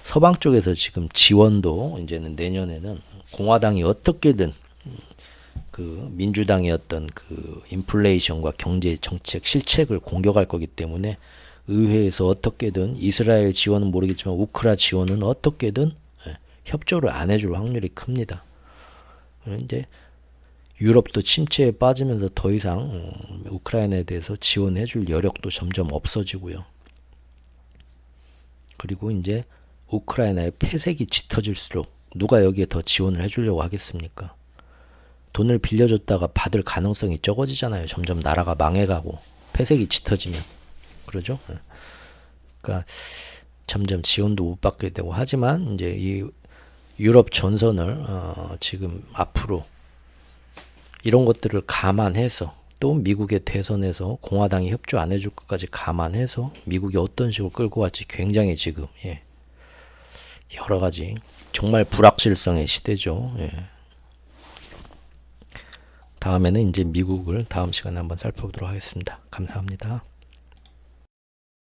서방 쪽에서 지금 지원도 이제는 내년에는 공화당이 어떻게든 그 민주당의 어떤 그 인플레이션과 경제 정책 실책을 공격할 거기 때문에 의회에서 어떻게든 이스라엘 지원은 모르겠지만 우크라 지원은 어떻게든 협조를 안 해줄 확률이 큽니다. 이제 유럽도 침체에 빠지면서 더 이상 우크라이나에 대해서 지원해줄 여력도 점점 없어지고요. 그리고 이제 우크라이나의 폐색이 짙어질수록 누가 여기에 더 지원을 해주려고 하겠습니까? 돈을 빌려줬다가 받을 가능성이 적어지잖아요. 점점 나라가 망해가고 폐색이 짙어지면 그러죠. 그러니까 점점 지원도 못 받게 되고 하지만 이제 이 유럽 전선을 지금 앞으로 이런 것들을 감안해서 또 미국의 대선에서 공화당이 협조 안 해줄 것까지 감안해서 미국이 어떤 식으로 끌고 갈지 굉장히 지금 여러 가지 정말 불확실성의 시대죠. 다음에는 이제 미국을 다음 시간에 한번 살펴보도록 하겠습니다. 감사합니다.